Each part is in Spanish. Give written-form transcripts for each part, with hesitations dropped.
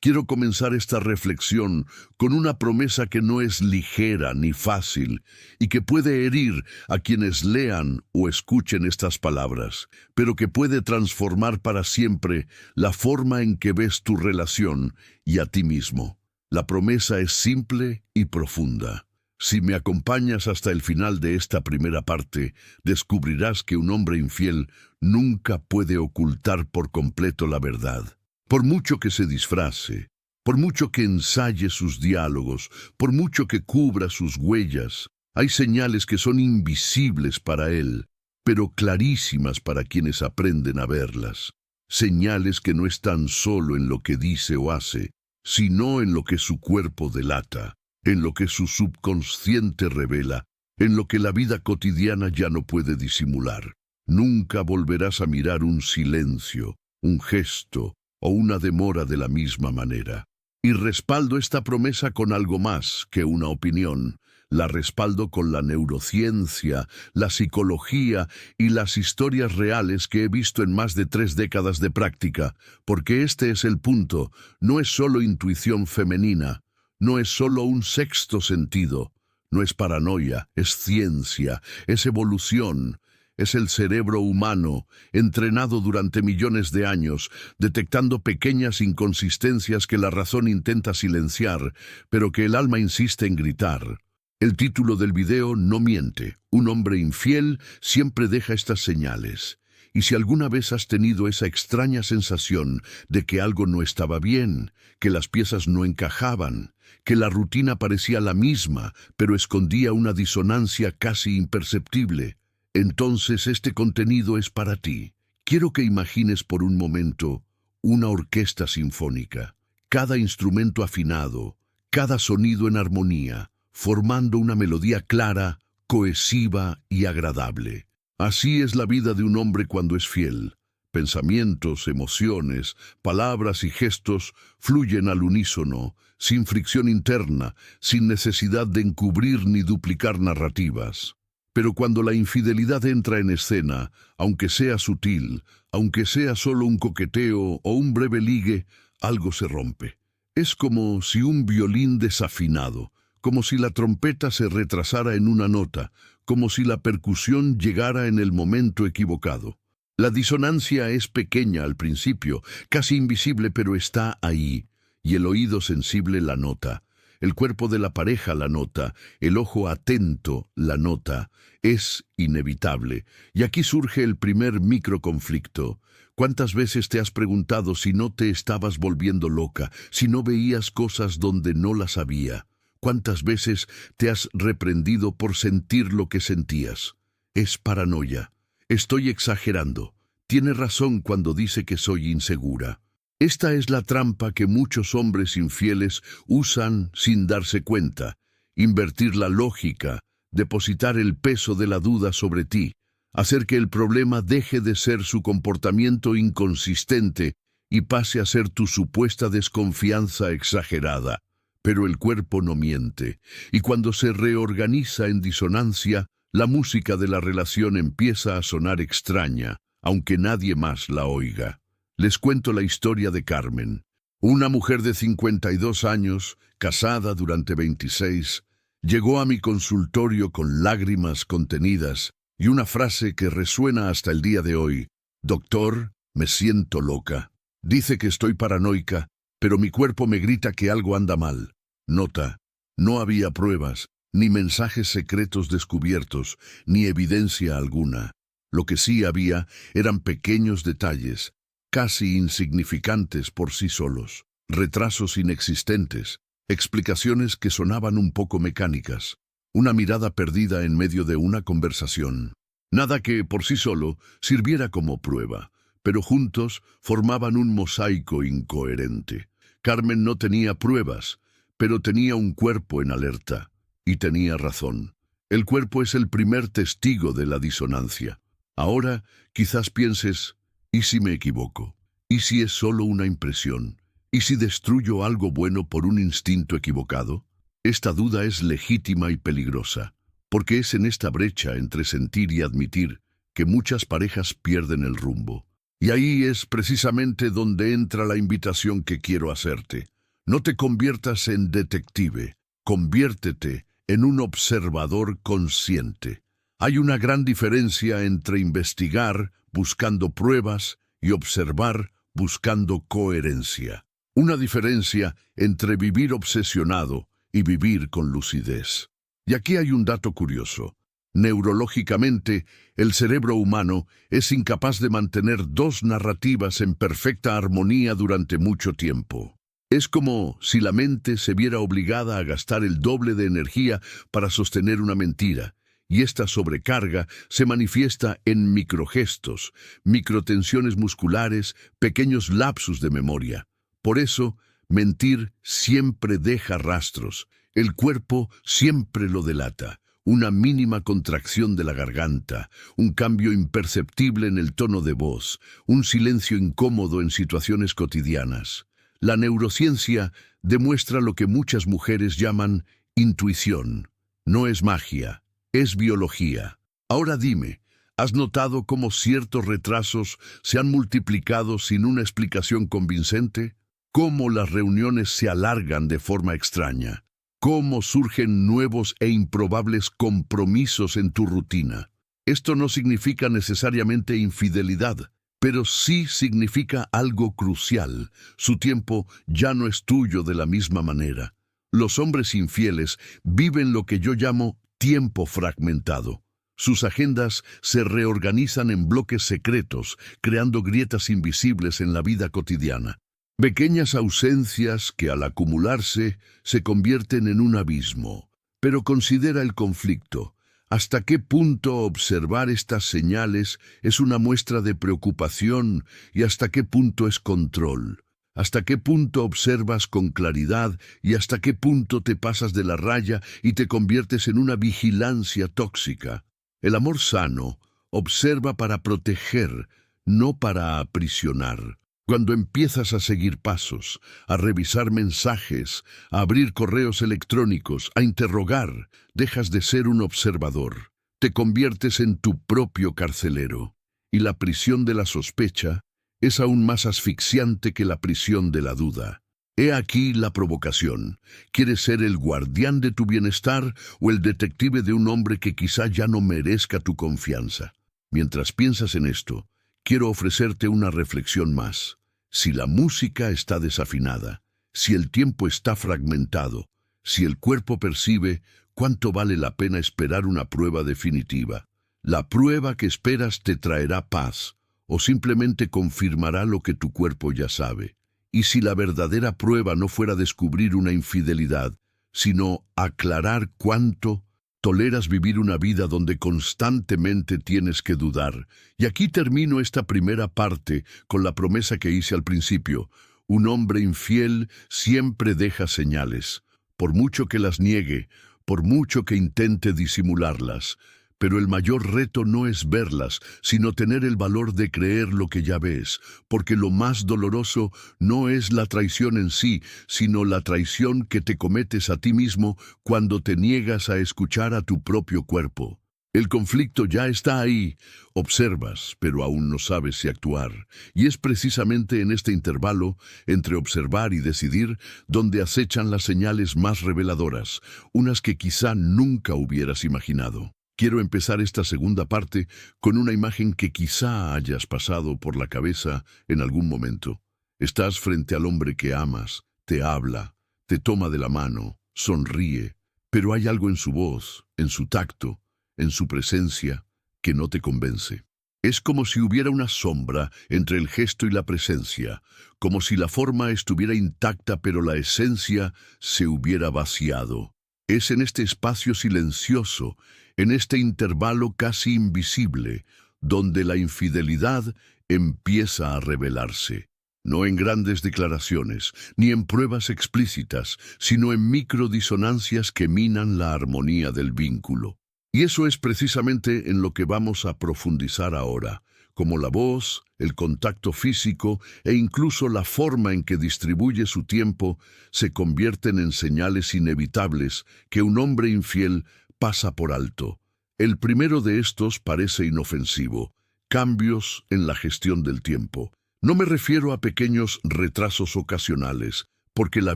Quiero comenzar esta reflexión con una promesa que no es ligera ni fácil y que puede herir a quienes lean o escuchen estas palabras, pero que puede transformar para siempre la forma en que ves tu relación y a ti mismo. La promesa es simple y profunda. Si me acompañas hasta el final de esta primera parte, descubrirás que un hombre infiel nunca puede ocultar por completo la verdad. Por mucho que se disfrace, por mucho que ensaye sus diálogos, por mucho que cubra sus huellas, hay señales que son invisibles para él, pero clarísimas para quienes aprenden a verlas. Señales que no están solo en lo que dice o hace, sino en lo que su cuerpo delata, en lo que su subconsciente revela, en lo que la vida cotidiana ya no puede disimular. Nunca volverás a mirar un silencio, un gesto o una demora de la misma manera. Y respaldo esta promesa con algo más que una opinión. La respaldo con la neurociencia, la psicología y las historias reales que he visto en más de 3 décadas de práctica, porque este es el punto. No es solo intuición femenina, no es solo un sexto sentido, no es paranoia, es ciencia, es evolución. Es el cerebro humano, entrenado durante millones de años, detectando pequeñas inconsistencias que la razón intenta silenciar, pero que el alma insiste en gritar. El título del video no miente. Un hombre infiel siempre deja estas señales. Y si alguna vez has tenido esa extraña sensación de que algo no estaba bien, que las piezas no encajaban, que la rutina parecía la misma, pero escondía una disonancia casi imperceptible, entonces este contenido es para ti. Quiero que imagines por un momento una orquesta sinfónica, cada instrumento afinado, cada sonido en armonía, formando una melodía clara, cohesiva y agradable. Así es la vida de un hombre cuando es fiel. Pensamientos, emociones, palabras y gestos fluyen al unísono, sin fricción interna, sin necesidad de encubrir ni duplicar narrativas. Pero cuando la infidelidad entra en escena, aunque sea sutil, aunque sea solo un coqueteo o un breve ligue, algo se rompe. Es como si un violín desafinado, como si la trompeta se retrasara en una nota, como si la percusión llegara en el momento equivocado. La disonancia es pequeña al principio, casi invisible, pero está ahí, y el oído sensible la nota. El cuerpo de la pareja la nota, el ojo atento la nota, es inevitable. Y aquí surge el primer microconflicto. ¿Cuántas veces te has preguntado si no te estabas volviendo loca, si no veías cosas donde no las había? ¿Cuántas veces te has reprendido por sentir lo que sentías? Es paranoia. Estoy exagerando. Tiene razón cuando dice que soy insegura. Esta es la trampa que muchos hombres infieles usan sin darse cuenta. Invertir la lógica, depositar el peso de la duda sobre ti, hacer que el problema deje de ser su comportamiento inconsistente y pase a ser tu supuesta desconfianza exagerada. Pero el cuerpo no miente, y cuando se reorganiza en disonancia, la música de la relación empieza a sonar extraña, aunque nadie más la oiga. Les cuento la historia de Carmen, una mujer de 52 años, casada durante 26, llegó a mi consultorio con lágrimas contenidas y una frase que resuena hasta el día de hoy: «Doctor, me siento loca. Dice que estoy paranoica, pero mi cuerpo me grita que algo anda mal». Nota: no había pruebas, ni mensajes secretos descubiertos, ni evidencia alguna. Lo que sí había eran pequeños detalles, casi insignificantes por sí solos, retrasos inexistentes, explicaciones que sonaban un poco mecánicas, una mirada perdida en medio de una conversación. Nada que, por sí solo, sirviera como prueba, pero juntos formaban un mosaico incoherente. Carmen no tenía pruebas, pero tenía un cuerpo en alerta, y tenía razón. El cuerpo es el primer testigo de la disonancia. Ahora, quizás pienses: ¿y si me equivoco? ¿Y si es solo una impresión? ¿Y si destruyo algo bueno por un instinto equivocado? Esta duda es legítima y peligrosa, porque es en esta brecha entre sentir y admitir que muchas parejas pierden el rumbo. Y ahí es precisamente donde entra la invitación que quiero hacerte. No te conviertas en detective, conviértete en un observador consciente. Hay una gran diferencia entre investigar buscando pruebas y observar buscando coherencia. Una diferencia entre vivir obsesionado y vivir con lucidez. Y aquí hay un dato curioso. Neurológicamente, el cerebro humano es incapaz de mantener dos narrativas en perfecta armonía durante mucho tiempo. Es como si la mente se viera obligada a gastar el doble de energía para sostener una mentira, y esta sobrecarga se manifiesta en microgestos, microtensiones musculares, pequeños lapsus de memoria. Por eso, mentir siempre deja rastros. El cuerpo siempre lo delata. Una mínima contracción de la garganta, un cambio imperceptible en el tono de voz, un silencio incómodo en situaciones cotidianas. La neurociencia demuestra lo que muchas mujeres llaman intuición. No es magia, es biología. Ahora dime, ¿has notado cómo ciertos retrasos se han multiplicado sin una explicación convincente? ¿Cómo las reuniones se alargan de forma extraña? ¿Cómo surgen nuevos e improbables compromisos en tu rutina? Esto no significa necesariamente infidelidad, pero sí significa algo crucial. Su tiempo ya no es tuyo de la misma manera. Los hombres infieles viven lo que yo llamo tiempo fragmentado. Sus agendas se reorganizan en bloques secretos, creando grietas invisibles en la vida cotidiana. Pequeñas ausencias que al acumularse se convierten en un abismo. Pero considera el conflicto. ¿Hasta qué punto observar estas señales es una muestra de preocupación y hasta qué punto es control? ¿Hasta qué punto observas con claridad y hasta qué punto te pasas de la raya y te conviertes en una vigilancia tóxica? El amor sano observa para proteger, no para aprisionar. Cuando empiezas a seguir pasos, a revisar mensajes, a abrir correos electrónicos, a interrogar, dejas de ser un observador. Te conviertes en tu propio carcelero. Y la prisión de la sospecha es aún más asfixiante que la prisión de la duda. He aquí la provocación. ¿Quieres ser el guardián de tu bienestar o el detective de un hombre que quizá ya no merezca tu confianza? Mientras piensas en esto, quiero ofrecerte una reflexión más. Si la música está desafinada, si el tiempo está fragmentado, si el cuerpo percibe, ¿cuánto vale la pena esperar una prueba definitiva? La prueba que esperas te traerá paz o simplemente confirmará lo que tu cuerpo ya sabe. Y si la verdadera prueba no fuera descubrir una infidelidad, sino aclarar cuánto toleras vivir una vida donde constantemente tienes que dudar. Y aquí termino esta primera parte con la promesa que hice al principio. Un hombre infiel siempre deja señales, por mucho que las niegue, por mucho que intente disimularlas. Pero el mayor reto no es verlas, sino tener el valor de creer lo que ya ves, porque lo más doloroso no es la traición en sí, sino la traición que te cometes a ti mismo cuando te niegas a escuchar a tu propio cuerpo. El conflicto ya está ahí, observas, pero aún no sabes si actuar. Y es precisamente en este intervalo, entre observar y decidir, donde acechan las señales más reveladoras, unas que quizá nunca hubieras imaginado. Quiero empezar esta segunda parte con una imagen que quizá hayas pasado por la cabeza en algún momento. Estás frente al hombre que amas, te habla, te toma de la mano, sonríe, pero hay algo en su voz, en su tacto, en su presencia, que no te convence. Es como si hubiera una sombra entre el gesto y la presencia, como si la forma estuviera intacta pero la esencia se hubiera vaciado. Es en este espacio silencioso, en este intervalo casi invisible, donde la infidelidad empieza a revelarse. No en grandes declaraciones, ni en pruebas explícitas, sino en microdisonancias que minan la armonía del vínculo. Y eso es precisamente en lo que vamos a profundizar ahora, como la voz, el contacto físico e incluso la forma en que distribuye su tiempo se convierten en señales inevitables que un hombre infiel pasa por alto. El primero de estos parece inofensivo: cambios en la gestión del tiempo. No me refiero a pequeños retrasos ocasionales, porque la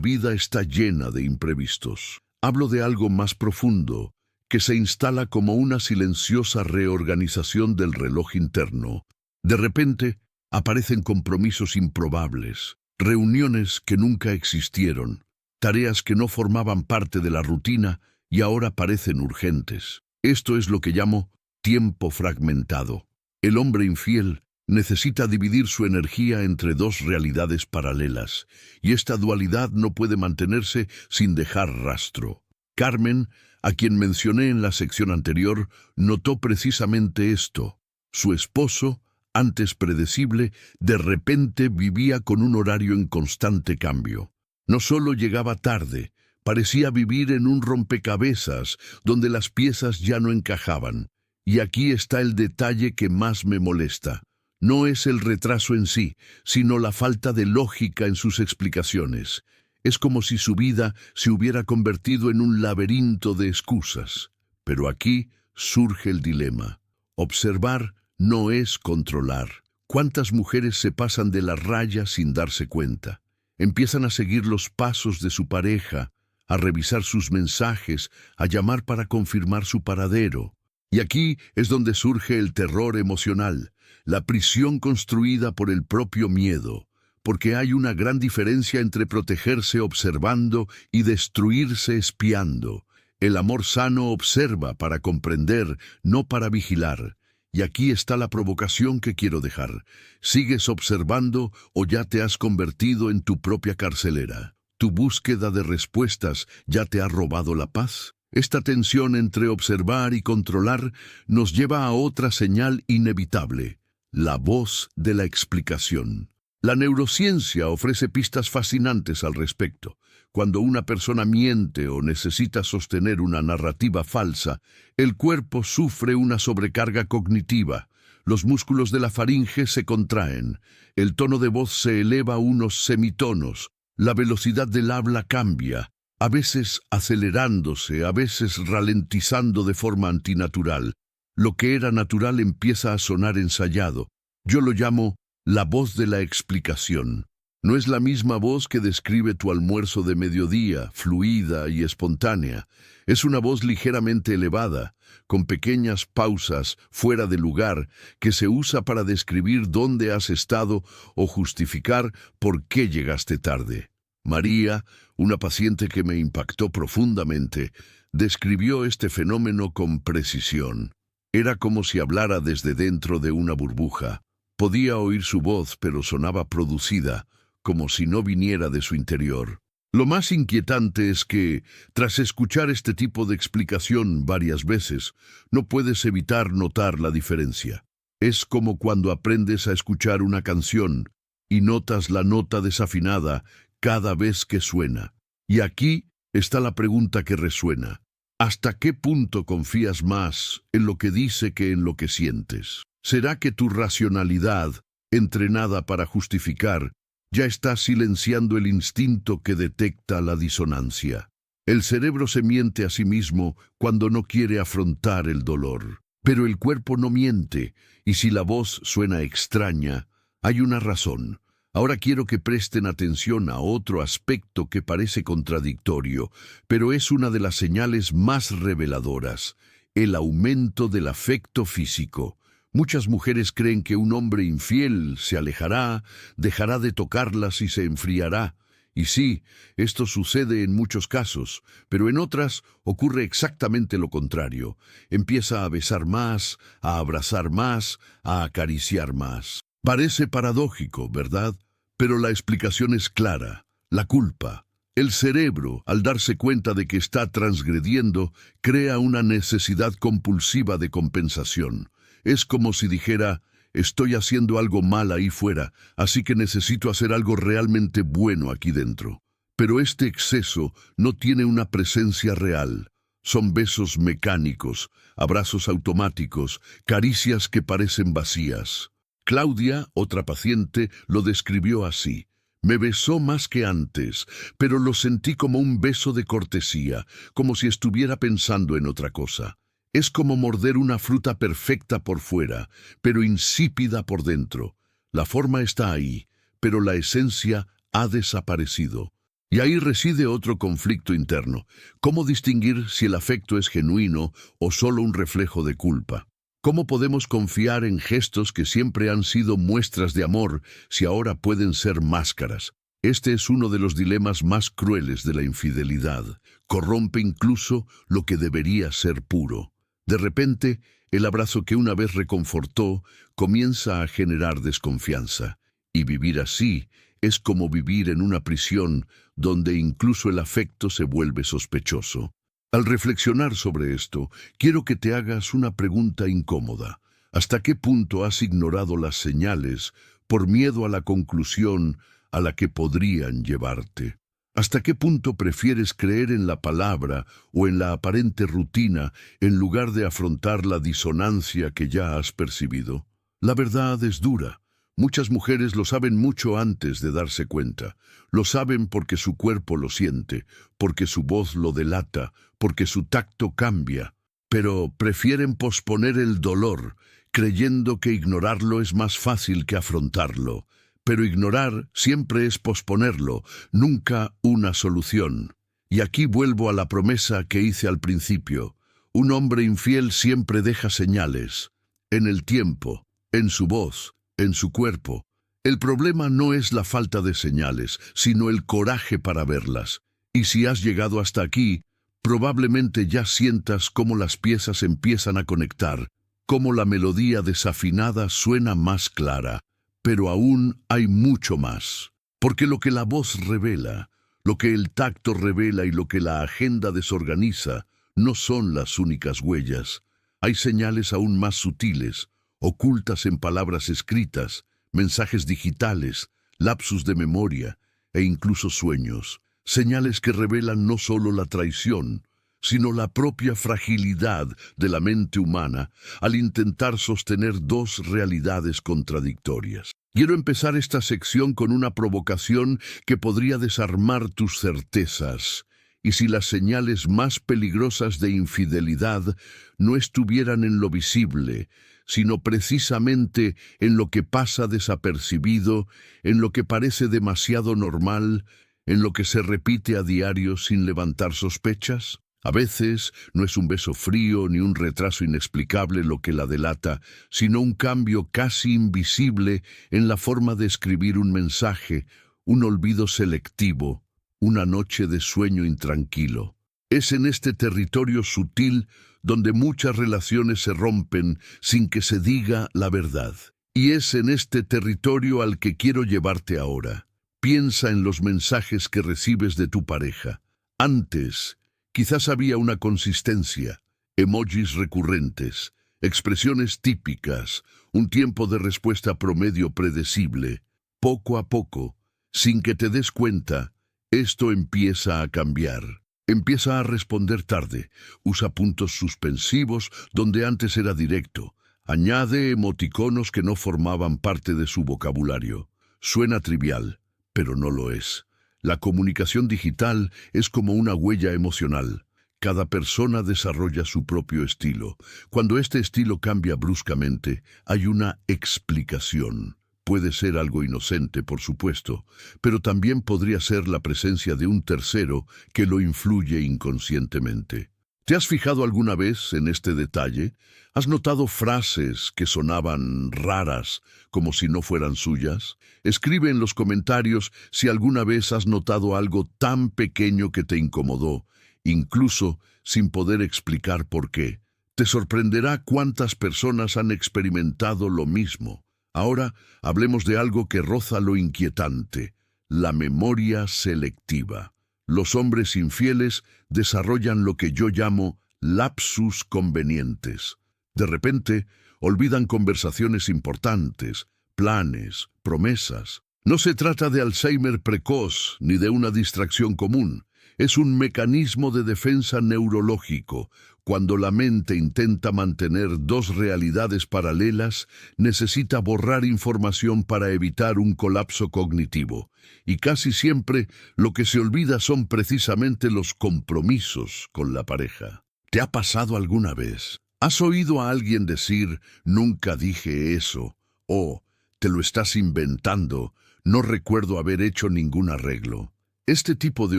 vida está llena de imprevistos. Hablo de algo más profundo, que se instala como una silenciosa reorganización del reloj interno. De repente, aparecen compromisos improbables, reuniones que nunca existieron, tareas que no formaban parte de la rutina y ahora parecen urgentes. Esto es lo que llamo tiempo fragmentado. El hombre infiel necesita dividir su energía entre dos realidades paralelas, y esta dualidad no puede mantenerse sin dejar rastro. Carmen, a quien mencioné en la sección anterior, notó precisamente esto. Su esposo, antes predecible, de repente vivía con un horario en constante cambio. No solo llegaba tarde, parecía vivir en un rompecabezas donde las piezas ya no encajaban. Y aquí está el detalle que más me molesta. No es el retraso en sí, sino la falta de lógica en sus explicaciones. Es como si su vida se hubiera convertido en un laberinto de excusas. Pero aquí surge el dilema. Observar no es controlar. ¿Cuántas mujeres se pasan de la raya sin darse cuenta? Empiezan a seguir los pasos de su pareja, a revisar sus mensajes, a llamar para confirmar su paradero. Y aquí es donde surge el terror emocional, la prisión construida por el propio miedo, porque hay una gran diferencia entre protegerse observando y destruirse espiando. El amor sano observa para comprender, no para vigilar. Y aquí está la provocación que quiero dejar. ¿Sigues observando o ya te has convertido en tu propia carcelera? ¿Tu búsqueda de respuestas ya te ha robado la paz? Esta tensión entre observar y controlar nos lleva a otra señal inevitable, la voz de la explicación. La neurociencia ofrece pistas fascinantes al respecto. Cuando una persona miente o necesita sostener una narrativa falsa, el cuerpo sufre una sobrecarga cognitiva. Los músculos de la faringe se contraen, el tono de voz se eleva a unos semitonos, la velocidad del habla cambia, a veces acelerándose, a veces ralentizando de forma antinatural. Lo que era natural empieza a sonar ensayado. Yo lo llamo la voz de la explicación. No es la misma voz que describe tu almuerzo de mediodía, fluida y espontánea. Es una voz ligeramente elevada, con pequeñas pausas fuera de lugar, que se usa para describir dónde has estado o justificar por qué llegaste tarde. María, una paciente que me impactó profundamente, describió este fenómeno con precisión. Era como si hablara desde dentro de una burbuja. Podía oír su voz, pero sonaba producida, como si no viniera de su interior. Lo más inquietante es que, tras escuchar este tipo de explicación varias veces, no puedes evitar notar la diferencia. Es como cuando aprendes a escuchar una canción y notas la nota desafinada cada vez que suena. Y aquí está la pregunta que resuena. ¿Hasta qué punto confías más en lo que dice que en lo que sientes? ¿Será que tu racionalidad, entrenada para justificar, ya está silenciando el instinto que detecta la disonancia? El cerebro se miente a sí mismo cuando no quiere afrontar el dolor. Pero el cuerpo no miente, y si la voz suena extraña, hay una razón. Ahora quiero que presten atención a otro aspecto que parece contradictorio, pero es una de las señales más reveladoras: el aumento del afecto físico. Muchas mujeres creen que un hombre infiel se alejará, dejará de tocarlas y se enfriará. Y sí, esto sucede en muchos casos, pero en otras ocurre exactamente lo contrario. Empieza a besar más, a abrazar más, a acariciar más. Parece paradójico, ¿verdad? Pero la explicación es clara: la culpa. El cerebro, al darse cuenta de que está transgrediendo, crea una necesidad compulsiva de compensación. Es como si dijera: estoy haciendo algo mal ahí fuera, así que necesito hacer algo realmente bueno aquí dentro. Pero este exceso no tiene una presencia real. Son besos mecánicos, abrazos automáticos, caricias que parecen vacías. Claudia, otra paciente, lo describió así: me besó más que antes, pero lo sentí como un beso de cortesía, como si estuviera pensando en otra cosa. Es como morder una fruta perfecta por fuera, pero insípida por dentro. La forma está ahí, pero la esencia ha desaparecido. Y ahí reside otro conflicto interno. ¿Cómo distinguir si el afecto es genuino o solo un reflejo de culpa? ¿Cómo podemos confiar en gestos que siempre han sido muestras de amor si ahora pueden ser máscaras? Este es uno de los dilemas más crueles de la infidelidad. Corrompe incluso lo que debería ser puro. De repente, el abrazo que una vez reconfortó comienza a generar desconfianza. Y vivir así es como vivir en una prisión donde incluso el afecto se vuelve sospechoso. Al reflexionar sobre esto, quiero que te hagas una pregunta incómoda. ¿Hasta qué punto has ignorado las señales por miedo a la conclusión a la que podrían llevarte? ¿Hasta qué punto prefieres creer en la palabra o en la aparente rutina en lugar de afrontar la disonancia que ya has percibido? La verdad es dura. Muchas mujeres lo saben mucho antes de darse cuenta. Lo saben porque su cuerpo lo siente, porque su voz lo delata, porque su tacto cambia. Pero prefieren posponer el dolor, creyendo que ignorarlo es más fácil que afrontarlo. Pero ignorar siempre es posponerlo, nunca una solución. Y aquí vuelvo a la promesa que hice al principio. Un hombre infiel siempre deja señales, en el tiempo, en su voz, en su cuerpo. El problema no es la falta de señales, sino el coraje para verlas. Y si has llegado hasta aquí, probablemente ya sientas cómo las piezas empiezan a conectar, cómo la melodía desafinada suena más clara. Pero aún hay mucho más. Porque lo que la voz revela, lo que el tacto revela y lo que la agenda desorganiza, no son las únicas huellas. Hay señales aún más sutiles, ocultas en palabras escritas, mensajes digitales, lapsus de memoria e incluso sueños, señales que revelan no solo la traición, sino la propia fragilidad de la mente humana al intentar sostener dos realidades contradictorias. Quiero empezar esta sección con una provocación que podría desarmar tus certezas. Y si las señales más peligrosas de infidelidad no estuvieran en lo visible, sino precisamente en lo que pasa desapercibido, en lo que parece demasiado normal, en lo que se repite a diario sin levantar sospechas? A veces no es un beso frío ni un retraso inexplicable lo que la delata, sino un cambio casi invisible en la forma de escribir un mensaje, un olvido selectivo, una noche de sueño intranquilo. Es en este territorio sutil donde muchas relaciones se rompen sin que se diga la verdad. Y es en este territorio al que quiero llevarte ahora. Piensa en los mensajes que recibes de tu pareja. Antes, quizás había una consistencia, emojis recurrentes, expresiones típicas, un tiempo de respuesta promedio predecible. Poco a poco, sin que te des cuenta, esto empieza a cambiar. Empieza a responder tarde, usa puntos suspensivos donde antes era directo, añade emoticonos que no formaban parte de su vocabulario. Suena trivial, pero no lo es. La comunicación digital es como una huella emocional. Cada persona desarrolla su propio estilo. Cuando este estilo cambia bruscamente, hay una explicación. Puede ser algo inocente, por supuesto, pero también podría ser la presencia de un tercero que lo influye inconscientemente. ¿Te has fijado alguna vez en este detalle? ¿Has notado frases que sonaban raras, como si no fueran suyas? Escribe en los comentarios si alguna vez has notado algo tan pequeño que te incomodó, incluso sin poder explicar por qué. Te sorprenderá cuántas personas han experimentado lo mismo. Ahora hablemos de algo que roza lo inquietante, la memoria selectiva. Los hombres infieles desarrollan lo que yo llamo lapsus convenientes. De repente, olvidan conversaciones importantes, planes, promesas. No se trata de Alzheimer precoz ni de una distracción común. Es un mecanismo de defensa neurológico. Cuando la mente intenta mantener dos realidades paralelas, necesita borrar información para evitar un colapso cognitivo. Y casi siempre lo que se olvida son precisamente los compromisos con la pareja. ¿Te ha pasado alguna vez? ¿Has oído a alguien decir, nunca dije eso? O, te lo estás inventando, no recuerdo haber hecho ningún arreglo. Este tipo de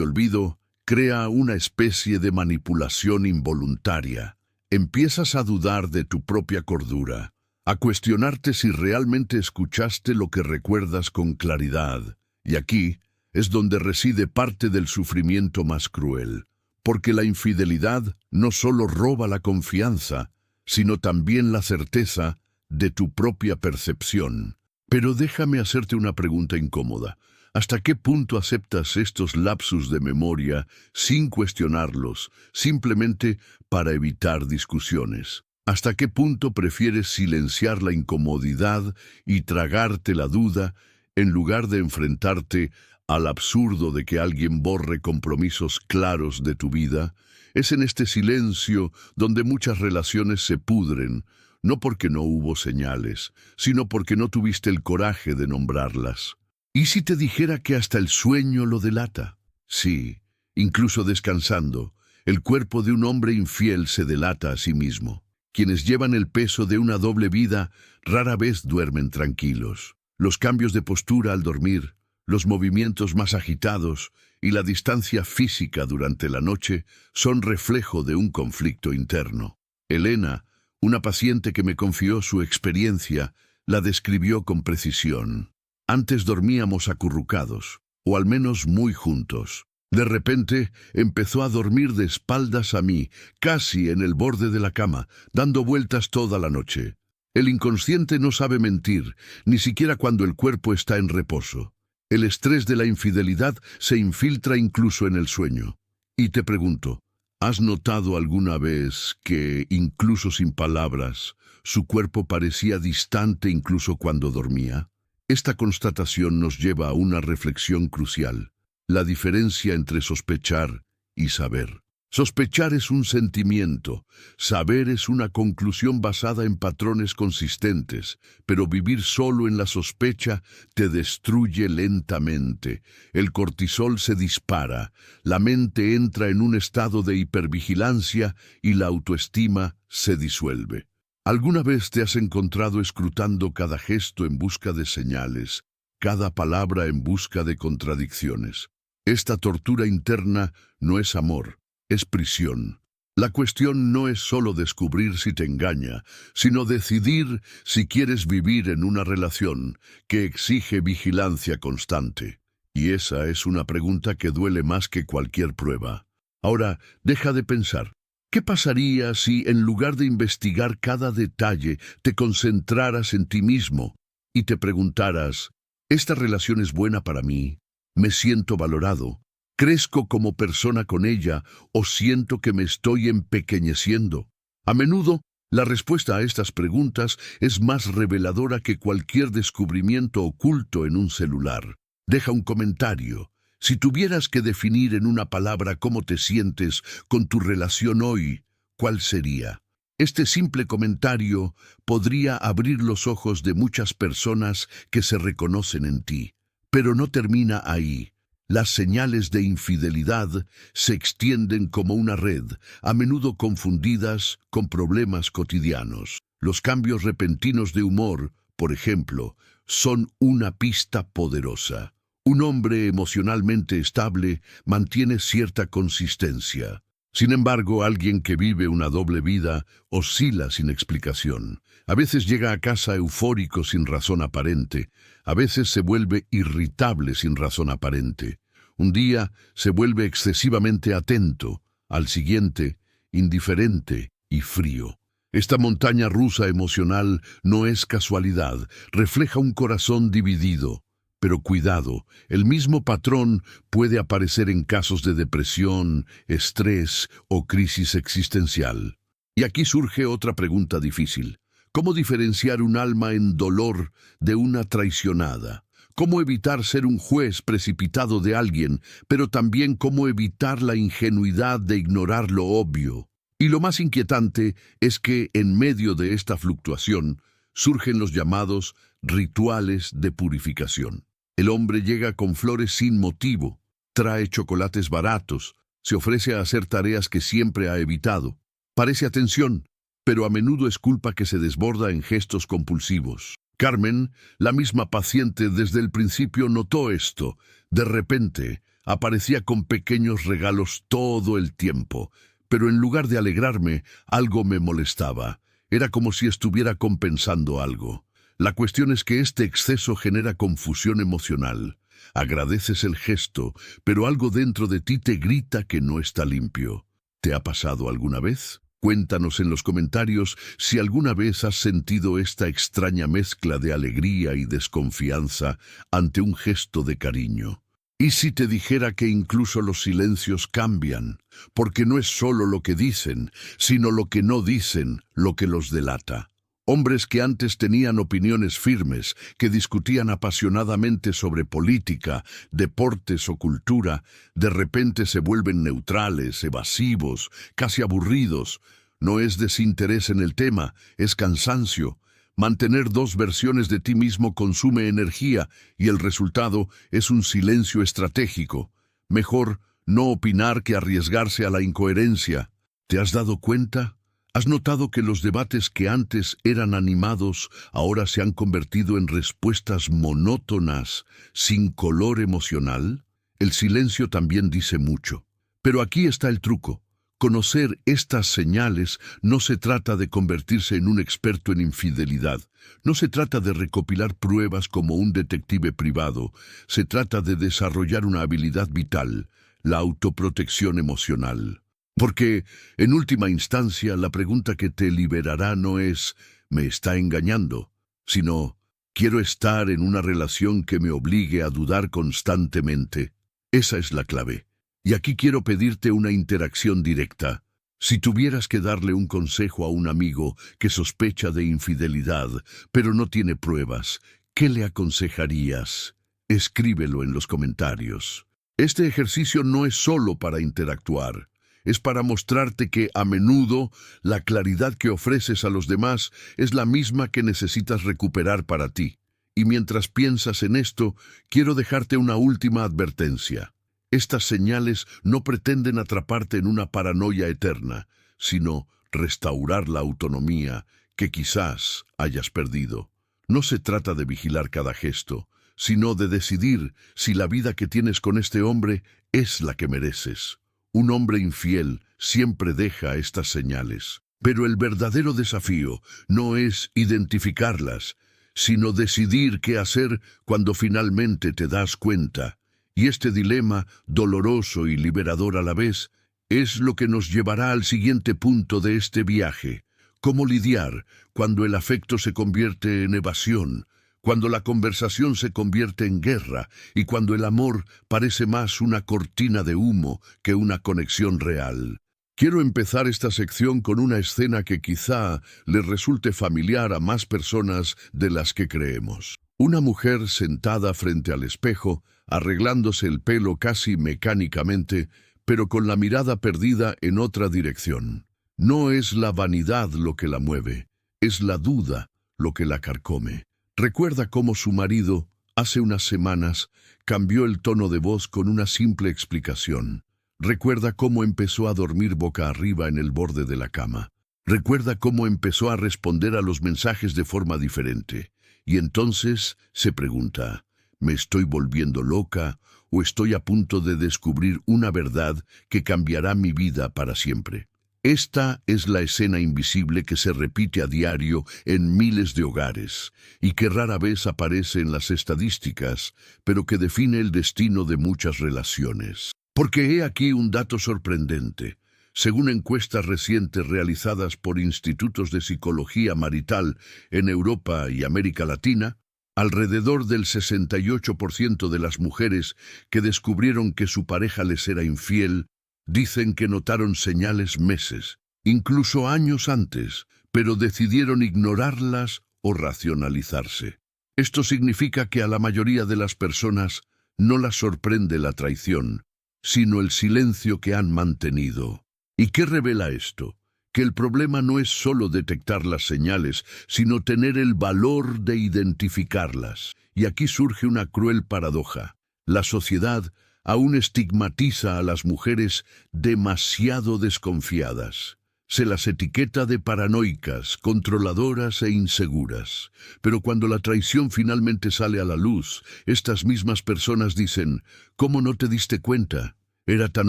olvido crea una especie de manipulación involuntaria. Empiezas a dudar de tu propia cordura, a cuestionarte si realmente escuchaste lo que recuerdas con claridad. Y aquí es donde reside parte del sufrimiento más cruel, porque la infidelidad no solo roba la confianza, sino también la certeza de tu propia percepción. Pero déjame hacerte una pregunta incómoda. ¿Hasta qué punto aceptas estos lapsus de memoria sin cuestionarlos, simplemente para evitar discusiones? ¿Hasta qué punto prefieres silenciar la incomodidad y tragarte la duda en lugar de enfrentarte al absurdo de que alguien borre compromisos claros de tu vida? Es en este silencio donde muchas relaciones se pudren, no porque no hubo señales, sino porque no tuviste el coraje de nombrarlas. ¿Y si te dijera que hasta el sueño lo delata? Sí, incluso descansando, el cuerpo de un hombre infiel se delata a sí mismo. Quienes llevan el peso de una doble vida rara vez duermen tranquilos. Los cambios de postura al dormir, los movimientos más agitados y la distancia física durante la noche son reflejo de un conflicto interno. Elena, una paciente que me confió su experiencia, la describió con precisión. Antes dormíamos acurrucados, o al menos muy juntos. De repente empezó a dormir de espaldas a mí, casi en el borde de la cama, dando vueltas toda la noche. El inconsciente no sabe mentir, ni siquiera cuando el cuerpo está en reposo. El estrés de la infidelidad se infiltra incluso en el sueño. Y te pregunto, ¿has notado alguna vez que, incluso sin palabras, su cuerpo parecía distante incluso cuando dormía? Esta constatación nos lleva a una reflexión crucial, la diferencia entre sospechar y saber. Sospechar es un sentimiento, saber es una conclusión basada en patrones consistentes, pero vivir solo en la sospecha te destruye lentamente. El cortisol se dispara, la mente entra en un estado de hipervigilancia y la autoestima se disuelve. ¿Alguna vez te has encontrado escrutando cada gesto en busca de señales, cada palabra en busca de contradicciones? Esta tortura interna no es amor, es prisión. La cuestión no es solo descubrir si te engaña, sino decidir si quieres vivir en una relación que exige vigilancia constante. Y esa es una pregunta que duele más que cualquier prueba. Ahora, deja de pensar. ¿Qué pasaría si, en lugar de investigar cada detalle, te concentraras en ti mismo y te preguntaras, ¿esta relación es buena para mí? ¿Me siento valorado? ¿Crezco como persona con ella o siento que me estoy empequeñeciendo? A menudo, la respuesta a estas preguntas es más reveladora que cualquier descubrimiento oculto en un celular. Deja un comentario. Si tuvieras que definir en una palabra cómo te sientes con tu relación hoy, ¿cuál sería? Este simple comentario podría abrir los ojos de muchas personas que se reconocen en ti. Pero no termina ahí. Las señales de infidelidad se extienden como una red, a menudo confundidas con problemas cotidianos. Los cambios repentinos de humor, por ejemplo, son una pista poderosa. Un hombre emocionalmente estable mantiene cierta consistencia. Sin embargo, alguien que vive una doble vida oscila sin explicación. A veces llega a casa eufórico sin razón aparente. A veces se vuelve irritable sin razón aparente. Un día se vuelve excesivamente atento. Al siguiente, indiferente y frío. Esta montaña rusa emocional no es casualidad. Refleja un corazón dividido. Pero cuidado, el mismo patrón puede aparecer en casos de depresión, estrés o crisis existencial. Y aquí surge otra pregunta difícil. ¿Cómo diferenciar un alma en dolor de una traicionada? ¿Cómo evitar ser un juez precipitado de alguien, pero también cómo evitar la ingenuidad de ignorar lo obvio? Y lo más inquietante es que, en medio de esta fluctuación, surgen los llamados rituales de purificación. El hombre llega con flores sin motivo, trae chocolates baratos, se ofrece a hacer tareas que siempre ha evitado. Parece atención, pero a menudo es culpa que se desborda en gestos compulsivos. Carmen, la misma paciente desde el principio, notó esto. De repente, Aparecía con pequeños regalos todo el tiempo, pero en lugar de alegrarme, algo me molestaba. Era como si estuviera compensando algo. La cuestión es que este exceso genera confusión emocional. Agradeces el gesto, pero algo dentro de ti te grita que no está limpio. ¿Te ha pasado alguna vez? Cuéntanos en los comentarios si alguna vez has sentido esta extraña mezcla de alegría y desconfianza ante un gesto de cariño. ¿Y si te dijera que incluso los silencios cambian? Porque no es solo lo que dicen, sino lo que no dicen, lo que los delata. Hombres que antes tenían opiniones firmes, que discutían apasionadamente sobre política, deportes o cultura, de repente se vuelven neutrales, evasivos, casi aburridos. No es desinterés en el tema, es cansancio. Mantener dos versiones de ti mismo consume energía y el resultado es un silencio estratégico. Mejor no opinar que arriesgarse a la incoherencia. ¿Te has dado cuenta? ¿Has notado que los debates que antes eran animados ahora se han convertido en respuestas monótonas, sin color emocional? El silencio también dice mucho. Pero aquí está el truco. Conocer estas señales no se trata de convertirse en un experto en infidelidad. No se trata de recopilar pruebas como un detective privado. Se trata de desarrollar una habilidad vital, la autoprotección emocional. Porque, en última instancia, la pregunta que te liberará no es «¿me está engañando?», sino «¿quiero estar en una relación que me obligue a dudar constantemente?». Esa es la clave. Y aquí quiero pedirte una interacción directa. Si tuvieras que darle un consejo a un amigo que sospecha de infidelidad, pero no tiene pruebas, ¿qué le aconsejarías? Escríbelo en los comentarios. Este ejercicio no es solo para interactuar. Es para mostrarte que, a menudo, la claridad que ofreces a los demás es la misma que necesitas recuperar para ti. Y mientras piensas en esto, quiero dejarte una última advertencia. Estas señales no pretenden atraparte en una paranoia eterna, sino restaurar la autonomía que quizás hayas perdido. No se trata de vigilar cada gesto, sino de decidir si la vida que tienes con este hombre es la que mereces. Un hombre infiel siempre deja estas señales, pero el verdadero desafío no es identificarlas, sino decidir qué hacer cuando finalmente te das cuenta. Y este dilema, doloroso y liberador a la vez, es lo que nos llevará al siguiente punto de este viaje. Cómo lidiar cuando el afecto se convierte en evasión, cuando la conversación se convierte en guerra y cuando el amor parece más una cortina de humo que una conexión real. Quiero empezar esta sección con una escena que quizá les resulte familiar a más personas de las que creemos. Una mujer sentada frente al espejo, arreglándose el pelo casi mecánicamente, pero con la mirada perdida en otra dirección. No es la vanidad lo que la mueve, es la duda lo que la carcome. Recuerda cómo su marido, hace unas semanas, cambió el tono de voz con una simple explicación. Recuerda cómo empezó a dormir boca arriba en el borde de la cama. Recuerda cómo empezó a responder a los mensajes de forma diferente. Y entonces se pregunta, ¿me estoy volviendo loca o estoy a punto de descubrir una verdad que cambiará mi vida para siempre? Esta es la escena invisible que se repite a diario en miles de hogares y que rara vez aparece en las estadísticas, pero que define el destino de muchas relaciones. Porque he aquí un dato sorprendente. Según encuestas recientes realizadas por institutos de psicología marital en Europa y América Latina, alrededor del 68% de las mujeres que descubrieron que su pareja les era infiel dicen que notaron señales meses, incluso años antes, pero decidieron ignorarlas o racionalizarse. Esto significa que a la mayoría de las personas no las sorprende la traición, sino el silencio que han mantenido. ¿Y qué revela esto? Que el problema no es solo detectar las señales, sino tener el valor de identificarlas. Y aquí surge una cruel paradoja. La sociedad aún estigmatiza a las mujeres demasiado desconfiadas. Se las etiqueta de paranoicas, controladoras e inseguras. Pero cuando la traición finalmente sale a la luz, estas mismas personas dicen, ¿cómo no te diste cuenta? Era tan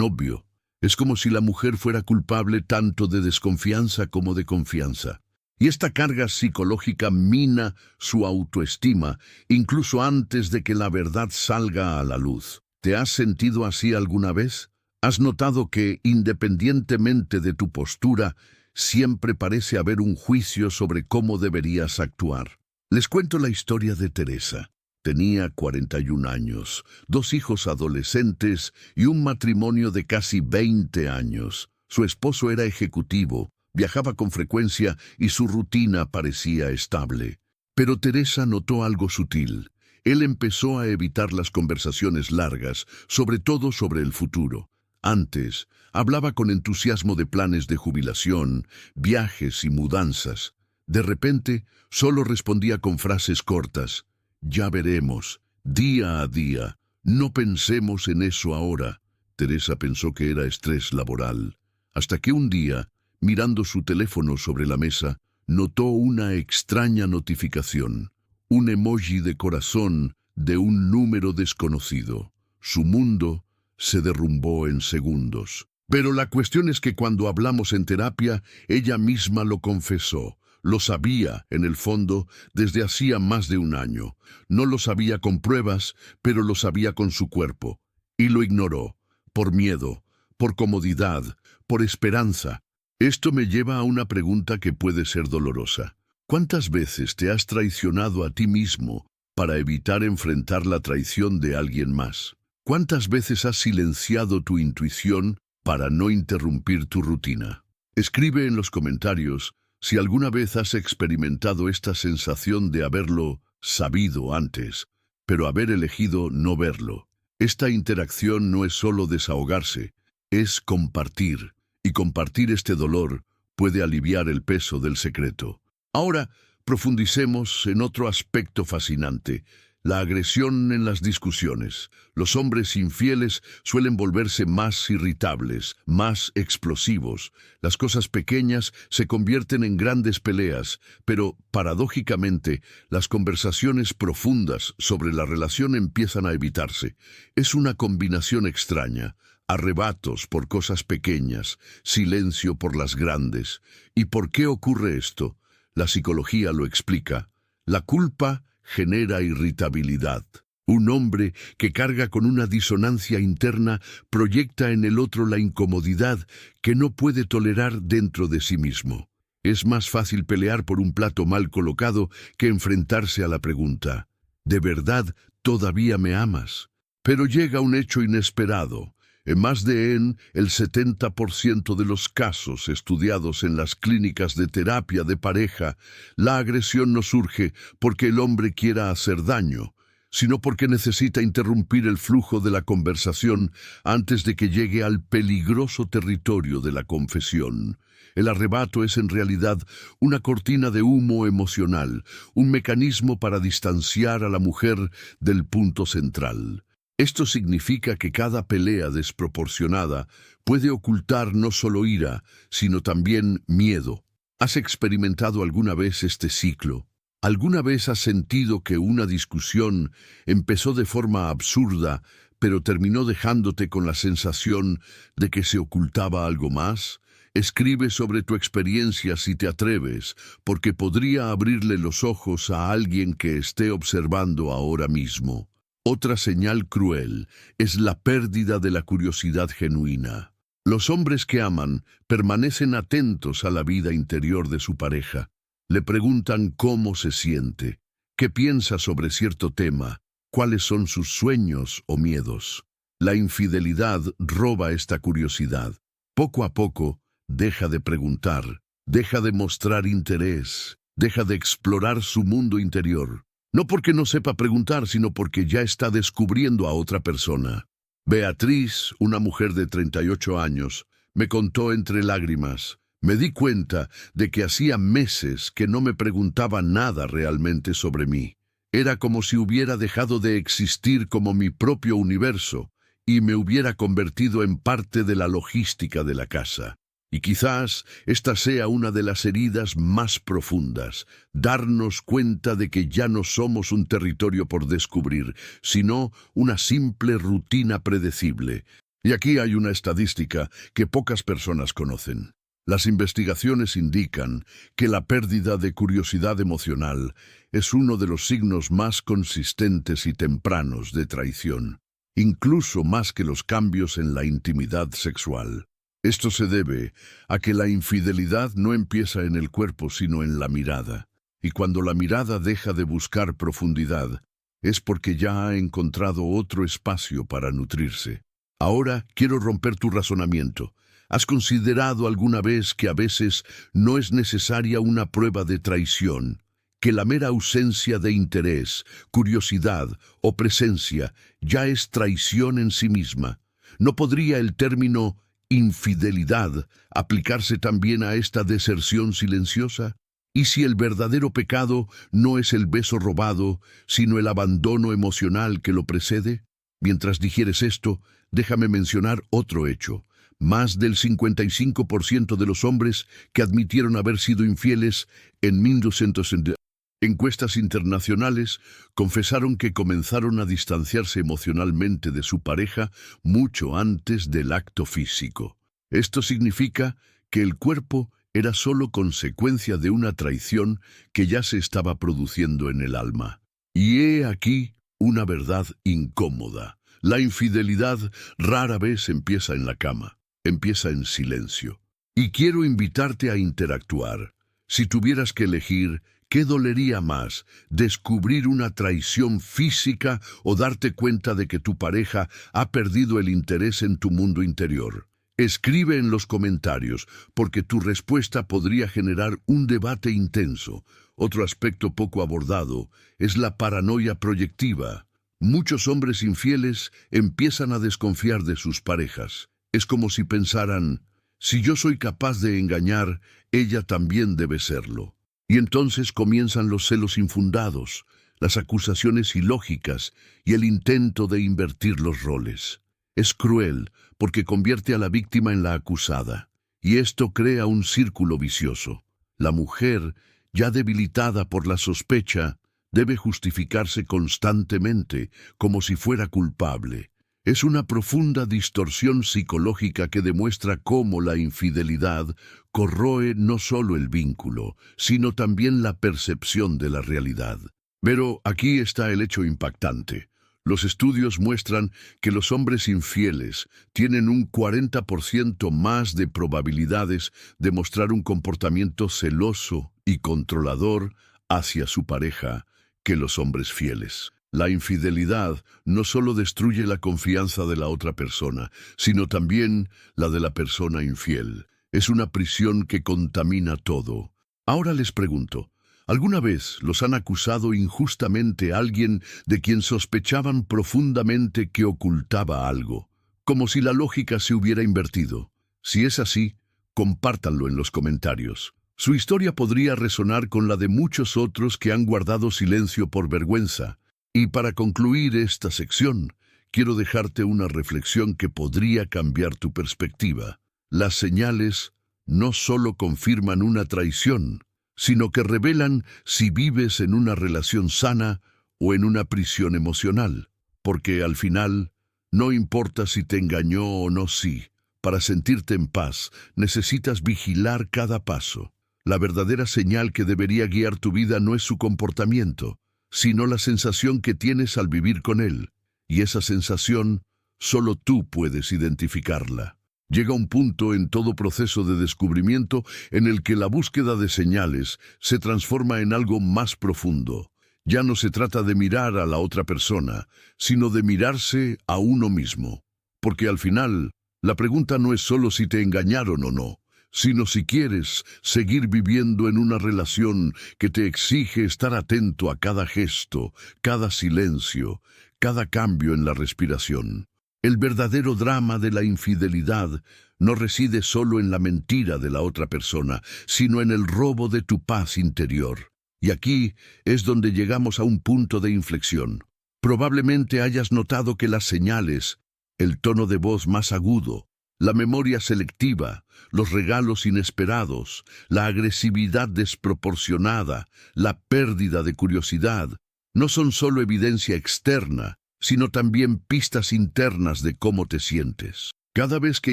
obvio. Es como si la mujer fuera culpable tanto de desconfianza como de confianza. Y esta carga psicológica mina su autoestima, incluso antes de que la verdad salga a la luz. ¿Te has sentido así alguna vez? ¿Has notado que, independientemente de tu postura, siempre parece haber un juicio sobre cómo deberías actuar? Les cuento la historia de Teresa. Tenía 41 años, 2 hijos adolescentes y un matrimonio de casi 20 años. Su esposo era ejecutivo, viajaba con frecuencia y su rutina parecía estable. Pero Teresa notó algo sutil. Él empezó a evitar las conversaciones largas, sobre todo sobre el futuro. Antes, hablaba con entusiasmo de planes de jubilación, viajes y mudanzas. De repente, solo respondía con frases cortas. Ya veremos, día a día. No pensemos en eso ahora. Teresa pensó que era estrés laboral, hasta que un día, mirando su teléfono sobre la mesa, notó una extraña notificación. Un emoji de corazón de un número desconocido. Su mundo se derrumbó en segundos. Pero la cuestión es que cuando hablamos en terapia, ella misma lo confesó. Lo sabía, en el fondo, desde hacía más de un año. No lo sabía con pruebas, pero lo sabía con su cuerpo. Y lo ignoró, por miedo, por comodidad, por esperanza. Esto me lleva a una pregunta que puede ser dolorosa. ¿Cuántas veces te has traicionado a ti mismo para evitar enfrentar la traición de alguien más? ¿Cuántas veces has silenciado tu intuición para no interrumpir tu rutina? Escribe en los comentarios si alguna vez has experimentado esta sensación de haberlo sabido antes, pero haber elegido no verlo. Esta interacción no es solo desahogarse, es compartir, y compartir este dolor puede aliviar el peso del secreto. Ahora, profundicemos en otro aspecto fascinante: la agresión en las discusiones. Los hombres infieles suelen volverse más irritables, más explosivos. Las cosas pequeñas se convierten en grandes peleas, pero, paradójicamente, las conversaciones profundas sobre la relación empiezan a evitarse. Es una combinación extraña. Arrebatos por cosas pequeñas, silencio por las grandes. ¿Y por qué ocurre esto? La psicología lo explica. La culpa genera irritabilidad. Un hombre que carga con una disonancia interna proyecta en el otro la incomodidad que no puede tolerar dentro de sí mismo. Es más fácil pelear por un plato mal colocado que enfrentarse a la pregunta: ¿de verdad todavía me amas? Pero llega un hecho inesperado. En más de el 70% de los casos estudiados en las clínicas de terapia de pareja, la agresión no surge porque el hombre quiera hacer daño, sino porque necesita interrumpir el flujo de la conversación antes de que llegue al peligroso territorio de la confesión. El arrebato es en realidad una cortina de humo emocional, un mecanismo para distanciar a la mujer del punto central. Esto significa que cada pelea desproporcionada puede ocultar no solo ira, sino también miedo. ¿Has experimentado alguna vez este ciclo? ¿Alguna vez has sentido que una discusión empezó de forma absurda, pero terminó dejándote con la sensación de que se ocultaba algo más? Escribe sobre tu experiencia si te atreves, porque podría abrirle los ojos a alguien que esté observando ahora mismo. Otra señal cruel es la pérdida de la curiosidad genuina. Los hombres que aman permanecen atentos a la vida interior de su pareja. Le preguntan cómo se siente, qué piensa sobre cierto tema, cuáles son sus sueños o miedos. La infidelidad roba esta curiosidad. Poco a poco, deja de preguntar, deja de mostrar interés, deja de explorar su mundo interior. No porque no sepa preguntar, sino porque ya está descubriendo a otra persona. Beatriz, una mujer de 38 años, me contó entre lágrimas: me di cuenta de que hacía meses que no me preguntaba nada realmente sobre mí. Era como si hubiera dejado de existir como mi propio universo y me hubiera convertido en parte de la logística de la casa. Y quizás esta sea una de las heridas más profundas, darnos cuenta de que ya no somos un territorio por descubrir, sino una simple rutina predecible. Y aquí hay una estadística que pocas personas conocen. Las investigaciones indican que la pérdida de curiosidad emocional es uno de los signos más consistentes y tempranos de traición, incluso más que los cambios en la intimidad sexual. Esto se debe a que la infidelidad no empieza en el cuerpo sino en la mirada, y cuando la mirada deja de buscar profundidad, es porque ya ha encontrado otro espacio para nutrirse. Ahora quiero romper tu razonamiento. ¿Has considerado alguna vez que a veces no es necesaria una prueba de traición, que la mera ausencia de interés, curiosidad o presencia ya es traición en sí misma? ¿No podría el término infidelidad aplicarse también a esta deserción silenciosa? ¿Y si el verdadero pecado no es el beso robado, sino el abandono emocional que lo precede? Mientras digieres esto, déjame mencionar otro hecho. Más del 55% de los hombres que admitieron haber sido infieles en 1900 encuestas internacionales confesaron que comenzaron a distanciarse emocionalmente de su pareja mucho antes del acto físico. Esto significa que el cuerpo era solo consecuencia de una traición que ya se estaba produciendo en el alma. Y he aquí una verdad incómoda. La infidelidad rara vez empieza en la cama, empieza en silencio. Y quiero invitarte a interactuar. Si tuvieras que elegir, ¿qué dolería más, descubrir una traición física o darte cuenta de que tu pareja ha perdido el interés en tu mundo interior? Escribe en los comentarios, porque tu respuesta podría generar un debate intenso. Otro aspecto poco abordado es la paranoia proyectiva. Muchos hombres infieles empiezan a desconfiar de sus parejas. Es como si pensaran, si yo soy capaz de engañar, ella también debe serlo. Y entonces comienzan los celos infundados, las acusaciones ilógicas y el intento de invertir los roles. Es cruel porque convierte a la víctima en la acusada, y esto crea un círculo vicioso. La mujer, ya debilitada por la sospecha, debe justificarse constantemente, como si fuera culpable. Es una profunda distorsión psicológica que demuestra cómo la infidelidad corroe no solo el vínculo, sino también la percepción de la realidad. Pero aquí está el hecho impactante. Los estudios muestran que los hombres infieles tienen un 40% más de probabilidades de mostrar un comportamiento celoso y controlador hacia su pareja que los hombres fieles. La infidelidad no solo destruye la confianza de la otra persona, sino también la de la persona infiel. Es una prisión que contamina todo. Ahora les pregunto, ¿alguna vez los han acusado injustamente a alguien de quien sospechaban profundamente que ocultaba algo? Como si la lógica se hubiera invertido. Si es así, compártanlo en los comentarios. Su historia podría resonar con la de muchos otros que han guardado silencio por vergüenza. Y para concluir esta sección, quiero dejarte una reflexión que podría cambiar tu perspectiva. Las señales no solo confirman una traición, sino que revelan si vives en una relación sana o en una prisión emocional. Porque al final, no importa si te engañó o no, sí, para sentirte en paz, necesitas vigilar cada paso. La verdadera señal que debería guiar tu vida no es su comportamiento, sino la sensación que tienes al vivir con él. Y esa sensación, solo tú puedes identificarla. Llega un punto en todo proceso de descubrimiento en el que la búsqueda de señales se transforma en algo más profundo. Ya no se trata de mirar a la otra persona, sino de mirarse a uno mismo. Porque al final, la pregunta no es solo si te engañaron o no, sino si quieres seguir viviendo en una relación que te exige estar atento a cada gesto, cada silencio, cada cambio en la respiración. El verdadero drama de la infidelidad no reside solo en la mentira de la otra persona, sino en el robo de tu paz interior. Y aquí es donde llegamos a un punto de inflexión. Probablemente hayas notado que las señales, el tono de voz más agudo, La memoria selectiva, los regalos inesperados, la agresividad desproporcionada, la pérdida de curiosidad, no son solo evidencia externa, sino también pistas internas de cómo te sientes. Cada vez que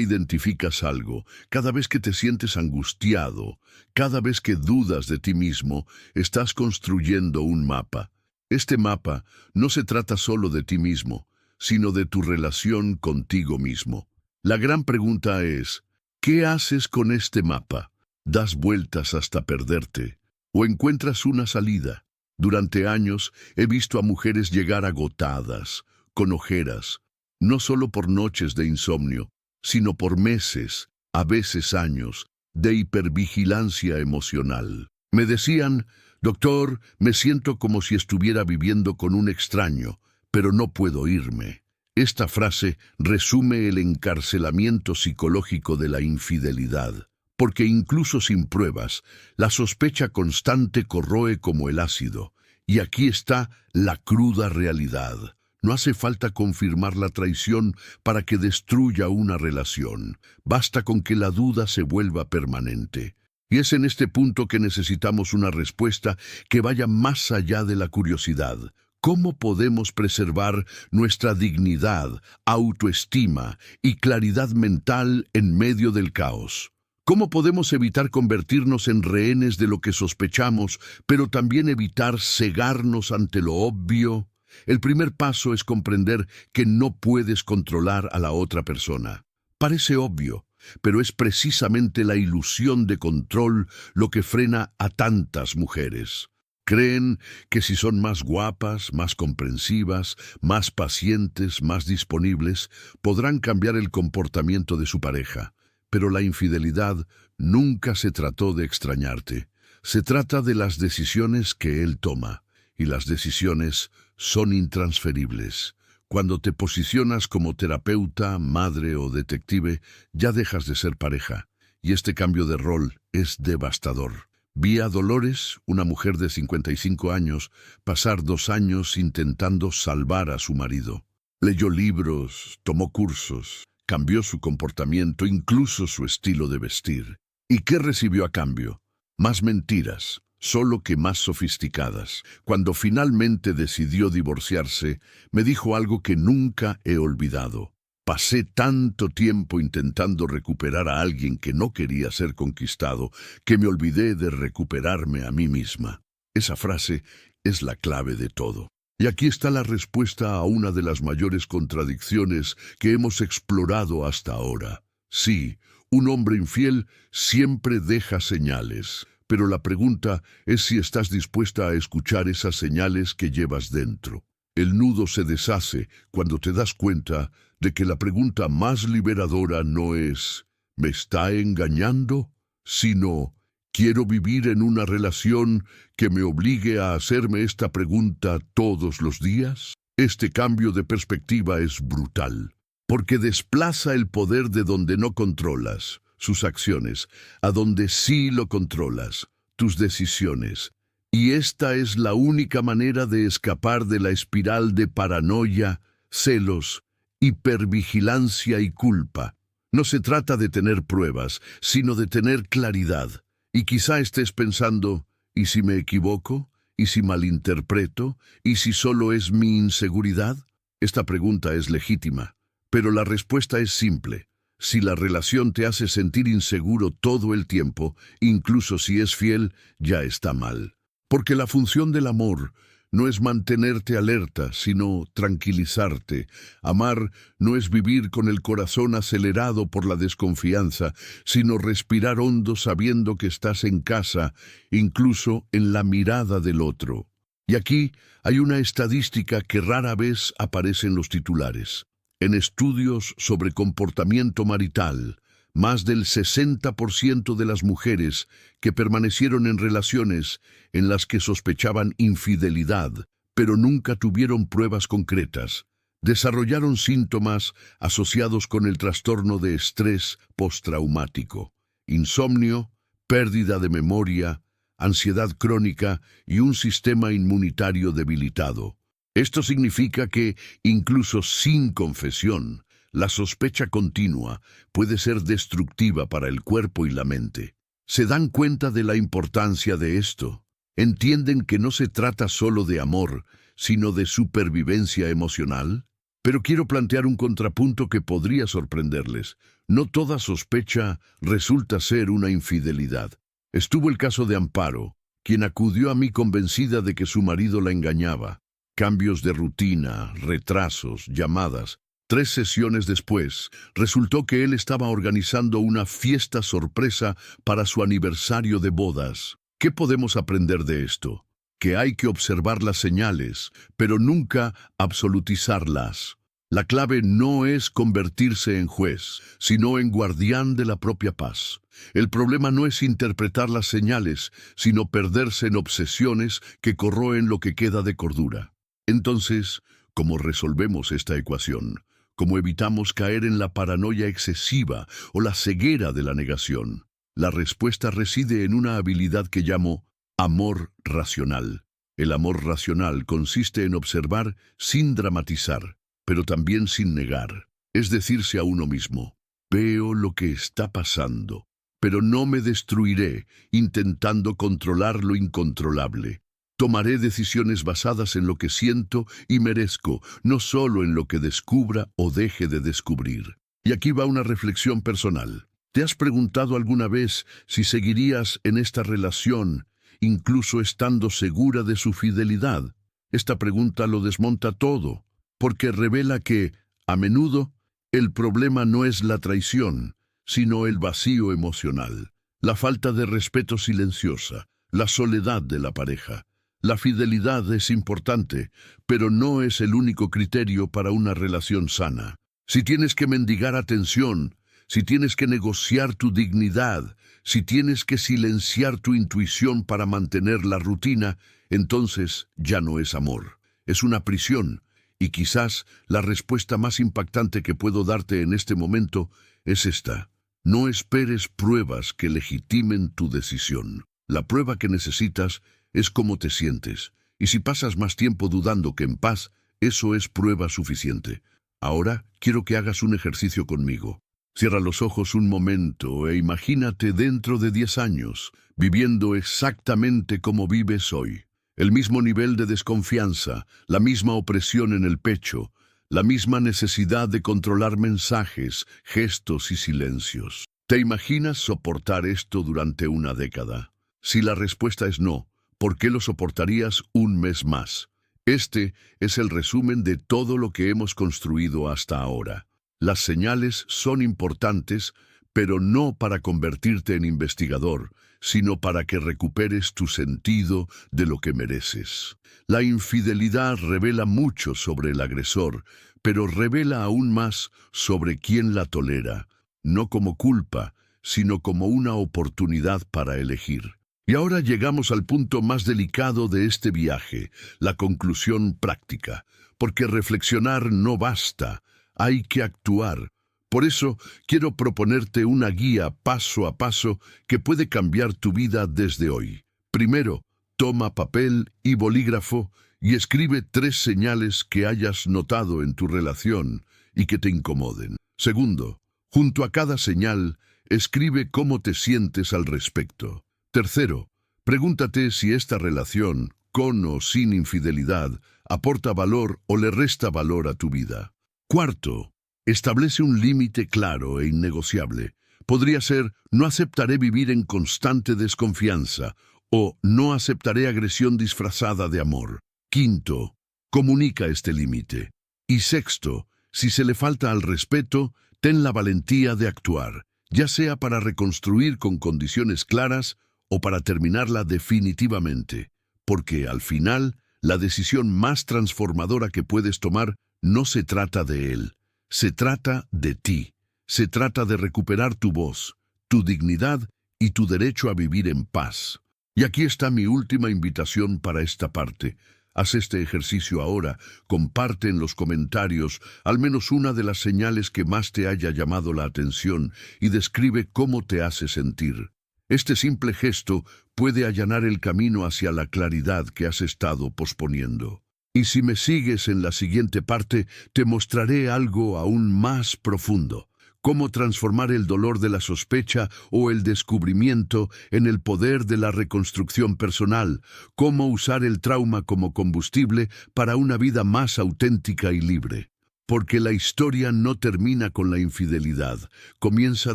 identificas algo, cada vez que te sientes angustiado, cada vez que dudas de ti mismo, estás construyendo un mapa. Este mapa no se trata solo de ti mismo, sino de tu relación contigo mismo. La gran pregunta es, ¿qué haces con este mapa? ¿Das vueltas hasta perderte? ¿O encuentras una salida? Durante años he visto a mujeres llegar agotadas, con ojeras, no solo por noches de insomnio, sino por meses, a veces años, de hipervigilancia emocional. Me decían, doctor, me siento como si estuviera viviendo con un extraño, pero no puedo irme. Esta frase resume el encarcelamiento psicológico de la infidelidad, porque incluso sin pruebas, la sospecha constante corroe como el ácido, y aquí está la cruda realidad. No hace falta confirmar la traición para que destruya una relación. Basta con que la duda se vuelva permanente. Y es en este punto que necesitamos una respuesta que vaya más allá de la curiosidad. ¿Cómo podemos preservar nuestra dignidad, autoestima y claridad mental en medio del caos? ¿Cómo podemos evitar convertirnos en rehenes de lo que sospechamos, pero también evitar cegarnos ante lo obvio? El primer paso es comprender que no puedes controlar a la otra persona. Parece obvio, pero es precisamente la ilusión de control lo que frena a tantas mujeres. Creen que si son más guapas, más comprensivas, más pacientes, más disponibles, podrán cambiar el comportamiento de su pareja. Pero la infidelidad nunca se trató de extrañarte. Se trata de las decisiones que él toma, y las decisiones son intransferibles. Cuando te posicionas como terapeuta, madre o detective, ya dejas de ser pareja, y este cambio de rol es devastador. Vi a Dolores, una mujer de 55 años, pasar 2 años intentando salvar a su marido. Leyó libros, tomó cursos, cambió su comportamiento, incluso su estilo de vestir. ¿Y qué recibió a cambio? Más mentiras, solo que más sofisticadas. Cuando finalmente decidió divorciarse, me dijo algo que nunca he olvidado. Pasé tanto tiempo intentando recuperar a alguien que no quería ser conquistado, que me olvidé de recuperarme a mí misma. Esa frase es la clave de todo. Y aquí está la respuesta a una de las mayores contradicciones que hemos explorado hasta ahora. Sí, un hombre infiel siempre deja señales, pero la pregunta es si estás dispuesta a escuchar esas señales que llevas dentro. El nudo se deshace cuando te das cuenta de que la pregunta más liberadora no es ¿me está engañando?, sino ¿quiero vivir en una relación que me obligue a hacerme esta pregunta todos los días? Este cambio de perspectiva es brutal, porque desplaza el poder de donde no controlas, sus acciones, a donde sí lo controlas, tus decisiones. Y esta es la única manera de escapar de la espiral de paranoia, celos, hipervigilancia y culpa. No se trata de tener pruebas, sino de tener claridad. Y quizá estés pensando, ¿y si me equivoco? ¿Y si malinterpreto? ¿Y si solo es mi inseguridad? Esta pregunta es legítima, pero la respuesta es simple. Si la relación te hace sentir inseguro todo el tiempo, incluso si es fiel, ya está mal. Porque la función del amor no es mantenerte alerta, sino tranquilizarte. Amar no es vivir con el corazón acelerado por la desconfianza, sino respirar hondo sabiendo que estás en casa, incluso en la mirada del otro. Y aquí hay una estadística que rara vez aparece en los titulares. En estudios sobre comportamiento marital, más del 60% de las mujeres que permanecieron en relaciones en las que sospechaban infidelidad, pero nunca tuvieron pruebas concretas, desarrollaron síntomas asociados con el trastorno de estrés postraumático, insomnio, pérdida de memoria, ansiedad crónica y un sistema inmunitario debilitado. Esto significa que, incluso sin confesión, La sospecha continua puede ser destructiva para el cuerpo y la mente. ¿Se dan cuenta de la importancia de esto? ¿Entienden que no se trata solo de amor, sino de supervivencia emocional? Pero quiero plantear un contrapunto que podría sorprenderles. No toda sospecha resulta ser una infidelidad. Estuvo el caso de Amparo, quien acudió a mí convencida de que su marido la engañaba. Cambios de rutina, retrasos, llamadas. 3 sesiones después, resultó que él estaba organizando una fiesta sorpresa para su aniversario de bodas. ¿Qué podemos aprender de esto? Que hay que observar las señales, pero nunca absolutizarlas. La clave no es convertirse en juez, sino en guardián de la propia paz. El problema no es interpretar las señales, sino perderse en obsesiones que corroen lo que queda de cordura. Entonces, ¿cómo resolvemos esta ecuación? ¿Cómo evitamos caer en la paranoia excesiva o la ceguera de la negación? La respuesta reside en una habilidad que llamo amor racional. El amor racional consiste en observar sin dramatizar, pero también sin negar. Es decirse a uno mismo, veo lo que está pasando, pero no me destruiré intentando controlar lo incontrolable. Tomaré decisiones basadas en lo que siento y merezco, no solo en lo que descubra o deje de descubrir. Y aquí va una reflexión personal. ¿Te has preguntado alguna vez si seguirías en esta relación, incluso estando segura de su fidelidad? Esta pregunta lo desmonta todo, porque revela que, a menudo, el problema no es la traición, sino el vacío emocional, la falta de respeto silenciosa, la soledad de la pareja. La fidelidad es importante, pero no es el único criterio para una relación sana. Si tienes que mendigar atención, si tienes que negociar tu dignidad, si tienes que silenciar tu intuición para mantener la rutina, entonces ya no es amor. Es una prisión, y quizás la respuesta más impactante que puedo darte en este momento es esta. No esperes pruebas que legitimen tu decisión. La prueba que necesitas es cómo te sientes, y si pasas más tiempo dudando que en paz, eso es prueba suficiente. Ahora quiero que hagas un ejercicio conmigo. Cierra los ojos un momento e imagínate dentro de 10 años, viviendo exactamente como vives hoy. El mismo nivel de desconfianza, la misma opresión en el pecho, la misma necesidad de controlar mensajes, gestos y silencios. ¿Te imaginas soportar esto durante una década? Si la respuesta es no, ¿por qué lo soportarías un mes más? Este es el resumen de todo lo que hemos construido hasta ahora. Las señales son importantes, pero no para convertirte en investigador, sino para que recuperes tu sentido de lo que mereces. La infidelidad revela mucho sobre el agresor, pero revela aún más sobre quién la tolera, no como culpa, sino como una oportunidad para elegir. Y ahora llegamos al punto más delicado de este viaje, la conclusión práctica, porque reflexionar no basta, hay que actuar. Por eso quiero proponerte una guía paso a paso que puede cambiar tu vida desde hoy. Primero, toma papel y bolígrafo y escribe 3 señales que hayas notado en tu relación y que te incomoden. Segundo, junto a cada señal, escribe cómo te sientes al respecto. Tercero, pregúntate si esta relación, con o sin infidelidad, aporta valor o le resta valor a tu vida. Cuarto, establece un límite claro e innegociable. Podría ser, no aceptaré vivir en constante desconfianza o no aceptaré agresión disfrazada de amor. Quinto, comunica este límite. Y sexto, si se le falta al respeto, ten la valentía de actuar, ya sea para reconstruir con condiciones claras o para terminarla definitivamente, porque al final, la decisión más transformadora que puedes tomar no se trata de él, se trata de ti, se trata de recuperar tu voz, tu dignidad y tu derecho a vivir en paz. Y aquí está mi última invitación para esta parte. Haz este ejercicio ahora, comparte en los comentarios al menos una de las señales que más te haya llamado la atención y describe cómo te hace sentir. Este simple gesto puede allanar el camino hacia la claridad que has estado posponiendo. Y si me sigues en la siguiente parte, te mostraré algo aún más profundo. Cómo transformar el dolor de la sospecha o el descubrimiento en el poder de la reconstrucción personal. Cómo usar el trauma como combustible para una vida más auténtica y libre. Porque la historia no termina con la infidelidad, comienza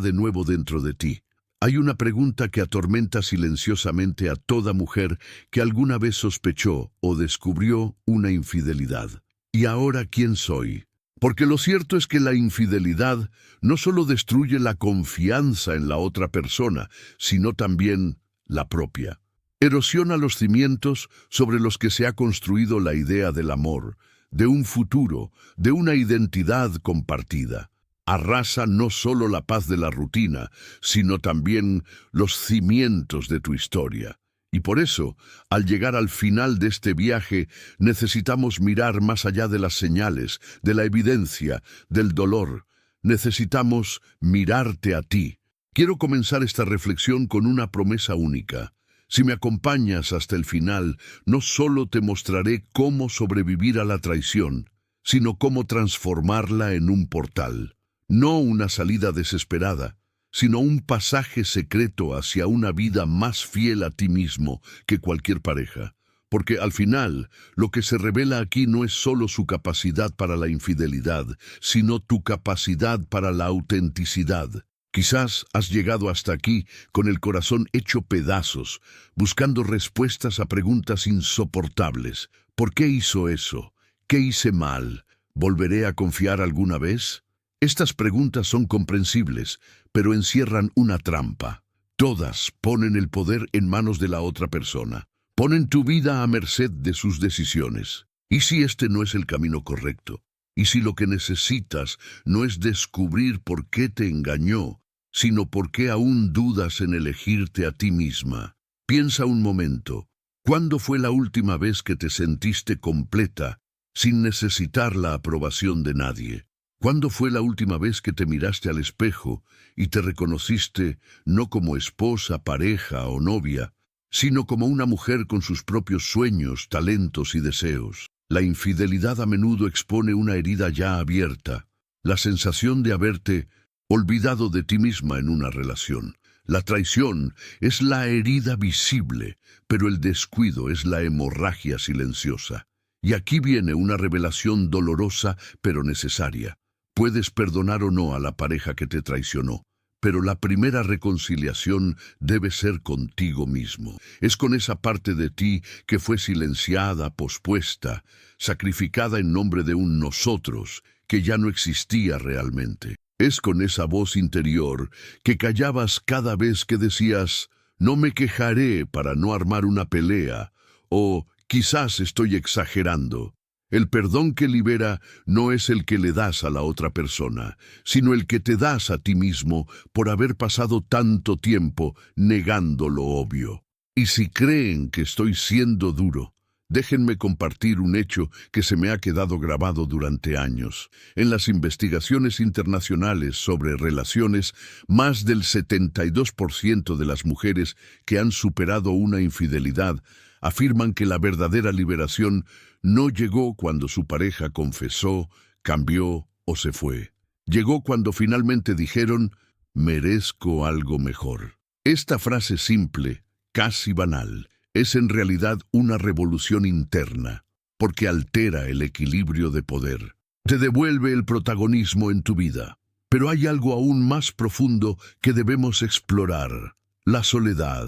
de nuevo dentro de ti. Hay una pregunta que atormenta silenciosamente a toda mujer que alguna vez sospechó o descubrió una infidelidad. ¿Y ahora quién soy? Porque lo cierto es que la infidelidad no solo destruye la confianza en la otra persona, sino también la propia. Erosiona los cimientos sobre los que se ha construido la idea del amor, de un futuro, de una identidad compartida. Arrasa no solo la paz de la rutina, sino también los cimientos de tu historia. Y por eso, al llegar al final de este viaje, necesitamos mirar más allá de las señales, de la evidencia, del dolor. Necesitamos mirarte a ti. Quiero comenzar esta reflexión con una promesa única. Si me acompañas hasta el final, no solo te mostraré cómo sobrevivir a la traición, sino cómo transformarla en un portal. No una salida desesperada, sino un pasaje secreto hacia una vida más fiel a ti mismo que cualquier pareja. Porque al final, lo que se revela aquí no es solo su capacidad para la infidelidad, sino tu capacidad para la autenticidad. Quizás has llegado hasta aquí con el corazón hecho pedazos, buscando respuestas a preguntas insoportables. ¿Por qué hizo eso? ¿Qué hice mal? ¿Volveré a confiar alguna vez? Estas preguntas son comprensibles, pero encierran una trampa. Todas ponen el poder en manos de la otra persona. Ponen tu vida a merced de sus decisiones. ¿Y si este no es el camino correcto? ¿Y si lo que necesitas no es descubrir por qué te engañó, sino por qué aún dudas en elegirte a ti misma? Piensa un momento. ¿Cuándo fue la última vez que te sentiste completa, sin necesitar la aprobación de nadie? ¿Cuándo fue la última vez que te miraste al espejo y te reconociste no como esposa, pareja o novia, sino como una mujer con sus propios sueños, talentos y deseos? La infidelidad a menudo expone una herida ya abierta, la sensación de haberte olvidado de ti misma en una relación. La traición es la herida visible, pero el descuido es la hemorragia silenciosa. Y aquí viene una revelación dolorosa pero necesaria. Puedes perdonar o no a la pareja que te traicionó, pero la primera reconciliación debe ser contigo mismo. Es con esa parte de ti que fue silenciada, pospuesta, sacrificada en nombre de un nosotros que ya no existía realmente. Es con esa voz interior que callabas cada vez que decías, no me quejaré para no armar una pelea, o quizás estoy exagerando. El perdón que libera no es el que le das a la otra persona, sino el que te das a ti mismo por haber pasado tanto tiempo negando lo obvio. Y si creen que estoy siendo duro, déjenme compartir un hecho que se me ha quedado grabado durante años. En las investigaciones internacionales sobre relaciones, más del 72% de las mujeres que han superado una infidelidad afirman que la verdadera liberación no llegó cuando su pareja confesó, cambió o se fue. Llegó cuando finalmente dijeron, merezco algo mejor. Esta frase simple, casi banal, es en realidad una revolución interna, porque altera el equilibrio de poder. Te devuelve el protagonismo en tu vida. Pero hay algo aún más profundo que debemos explorar, la soledad.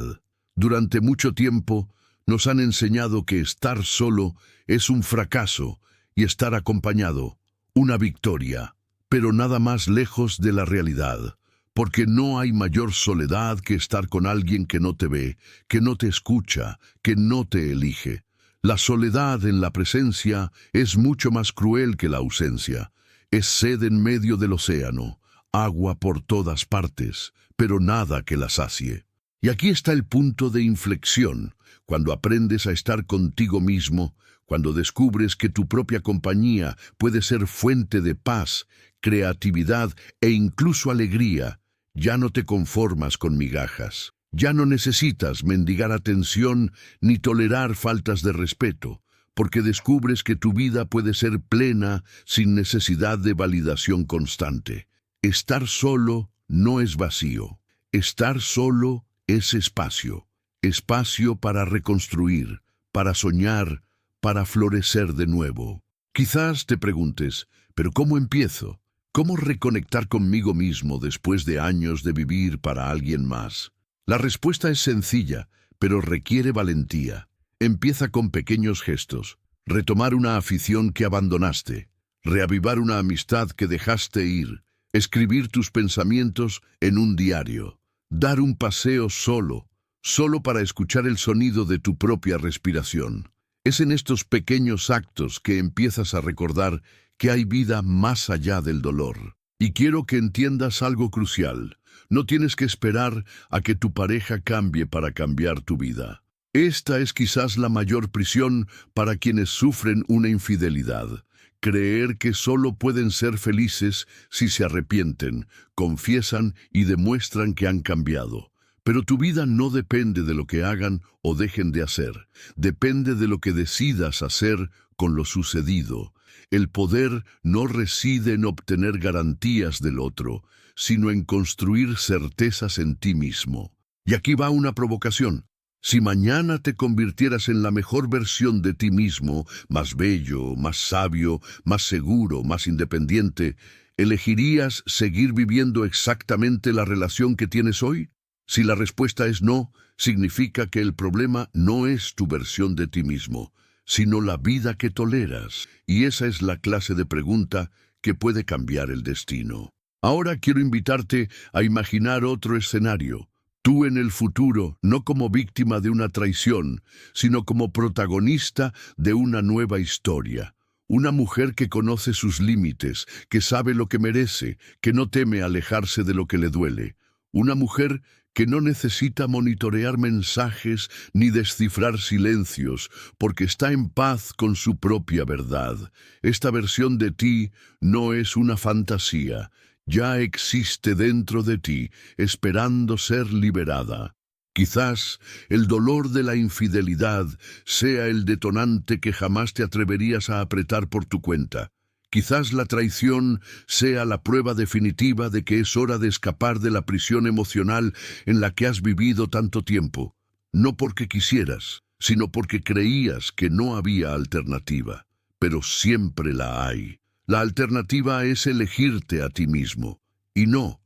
Durante mucho tiempo, nos han enseñado que estar solo es un fracaso y estar acompañado, una victoria, pero nada más lejos de la realidad, porque no hay mayor soledad que estar con alguien que no te ve, que no te escucha, que no te elige. La soledad en la presencia es mucho más cruel que la ausencia. Es sed en medio del océano, agua por todas partes, pero nada que la sacie. Y aquí está el punto de inflexión, cuando aprendes a estar contigo mismo, cuando descubres que tu propia compañía puede ser fuente de paz, creatividad e incluso alegría, ya no te conformas con migajas. Ya no necesitas mendigar atención ni tolerar faltas de respeto, porque descubres que tu vida puede ser plena sin necesidad de validación constante. Estar solo no es vacío. Estar solo es espacio. Espacio para reconstruir, para soñar, para florecer de nuevo. Quizás te preguntes, ¿pero cómo empiezo? ¿Cómo reconectar conmigo mismo después de años de vivir para alguien más? La respuesta es sencilla, pero requiere valentía. Empieza con pequeños gestos. Retomar una afición que abandonaste. Reavivar una amistad que dejaste ir. Escribir tus pensamientos en un diario. Dar un paseo solo para escuchar el sonido de tu propia respiración. Es en estos pequeños actos que empiezas a recordar que hay vida más allá del dolor. Y quiero que entiendas algo crucial. No tienes que esperar a que tu pareja cambie para cambiar tu vida. Esta es quizás la mayor prisión para quienes sufren una infidelidad. Creer que solo pueden ser felices si se arrepienten, confiesan y demuestran que han cambiado. Pero tu vida no depende de lo que hagan o dejen de hacer. Depende de lo que decidas hacer con lo sucedido. El poder no reside en obtener garantías del otro, sino en construir certezas en ti mismo. Y aquí va una provocación. Si mañana te convirtieras en la mejor versión de ti mismo, más bello, más sabio, más seguro, más independiente, ¿elegirías seguir viviendo exactamente la relación que tienes hoy? Si la respuesta es no, significa que el problema no es tu versión de ti mismo, sino la vida que toleras. Y esa es la clase de pregunta que puede cambiar el destino. Ahora quiero invitarte a imaginar otro escenario. Tú en el futuro, no como víctima de una traición, sino como protagonista de una nueva historia. Una mujer que conoce sus límites, que sabe lo que merece, que no teme alejarse de lo que le duele. Una mujer que no necesita monitorear mensajes ni descifrar silencios, porque está en paz con su propia verdad. Esta versión de ti no es una fantasía. Ya existe dentro de ti, esperando ser liberada. Quizás el dolor de la infidelidad sea el detonante que jamás te atreverías a apretar por tu cuenta. Quizás la traición sea la prueba definitiva de que es hora de escapar de la prisión emocional en la que has vivido tanto tiempo. No porque quisieras, sino porque creías que no había alternativa. Pero siempre la hay. La alternativa es elegirte a ti mismo. Y no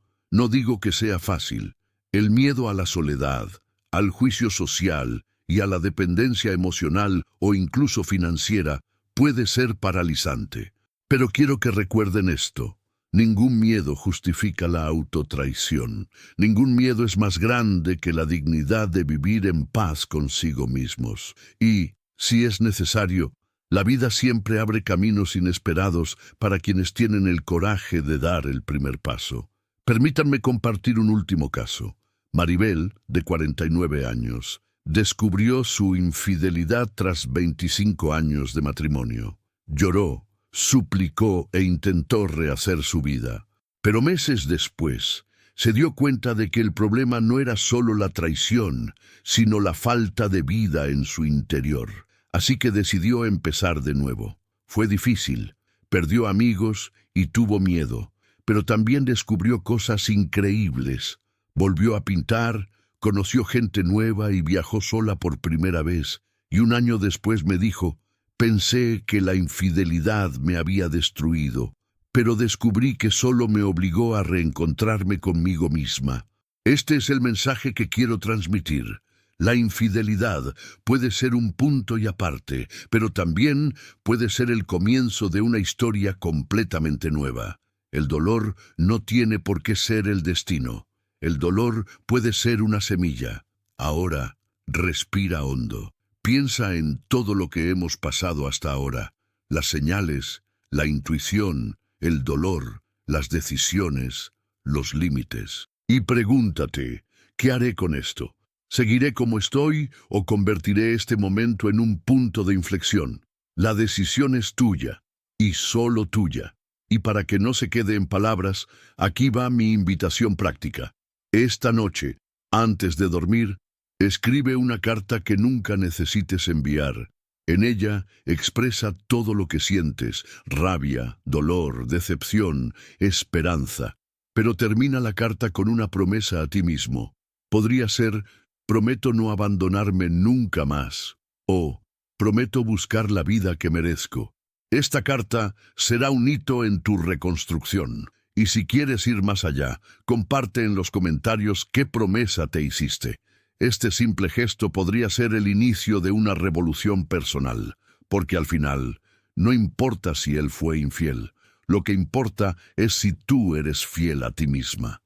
digo que sea fácil. El miedo a la soledad, al juicio social y a la dependencia emocional o incluso financiera puede ser paralizante. Pero quiero que recuerden esto. Ningún miedo justifica la autotraición. Ningún miedo es más grande que la dignidad de vivir en paz consigo mismos. Y, si es necesario, la vida siempre abre caminos inesperados para quienes tienen el coraje de dar el primer paso. Permítanme compartir un último caso. Maribel, de 49 años, descubrió su infidelidad tras 25 años de matrimonio. Lloró, suplicó e intentó rehacer su vida. Pero meses después, se dio cuenta de que el problema no era solo la traición, sino la falta de vida en su interior. Así que decidió empezar de nuevo. Fue difícil, perdió amigos y tuvo miedo, pero también descubrió cosas increíbles. Volvió a pintar, conoció gente nueva y viajó sola por primera vez. Y un año después me dijo, pensé que la infidelidad me había destruido, pero descubrí que solo me obligó a reencontrarme conmigo misma. Este es el mensaje que quiero transmitir. La infidelidad puede ser un punto y aparte, pero también puede ser el comienzo de una historia completamente nueva. El dolor no tiene por qué ser el destino. El dolor puede ser una semilla. Ahora, respira hondo. Piensa en todo lo que hemos pasado hasta ahora. Las señales, la intuición, el dolor, las decisiones, los límites. Y pregúntate, ¿qué haré con esto? ¿Seguiré como estoy o convertiré este momento en un punto de inflexión? La decisión es tuya, y solo tuya. Y para que no se quede en palabras, aquí va mi invitación práctica. Esta noche, antes de dormir, escribe una carta que nunca necesites enviar. En ella expresa todo lo que sientes: rabia, dolor, decepción, esperanza. Pero termina la carta con una promesa a ti mismo. Podría ser: prometo no abandonarme nunca más. O prometo buscar la vida que merezco. Esta carta será un hito en tu reconstrucción. Y si quieres ir más allá, comparte en los comentarios qué promesa te hiciste. Este simple gesto podría ser el inicio de una revolución personal, porque al final, no importa si él fue infiel, lo que importa es si tú eres fiel a ti misma.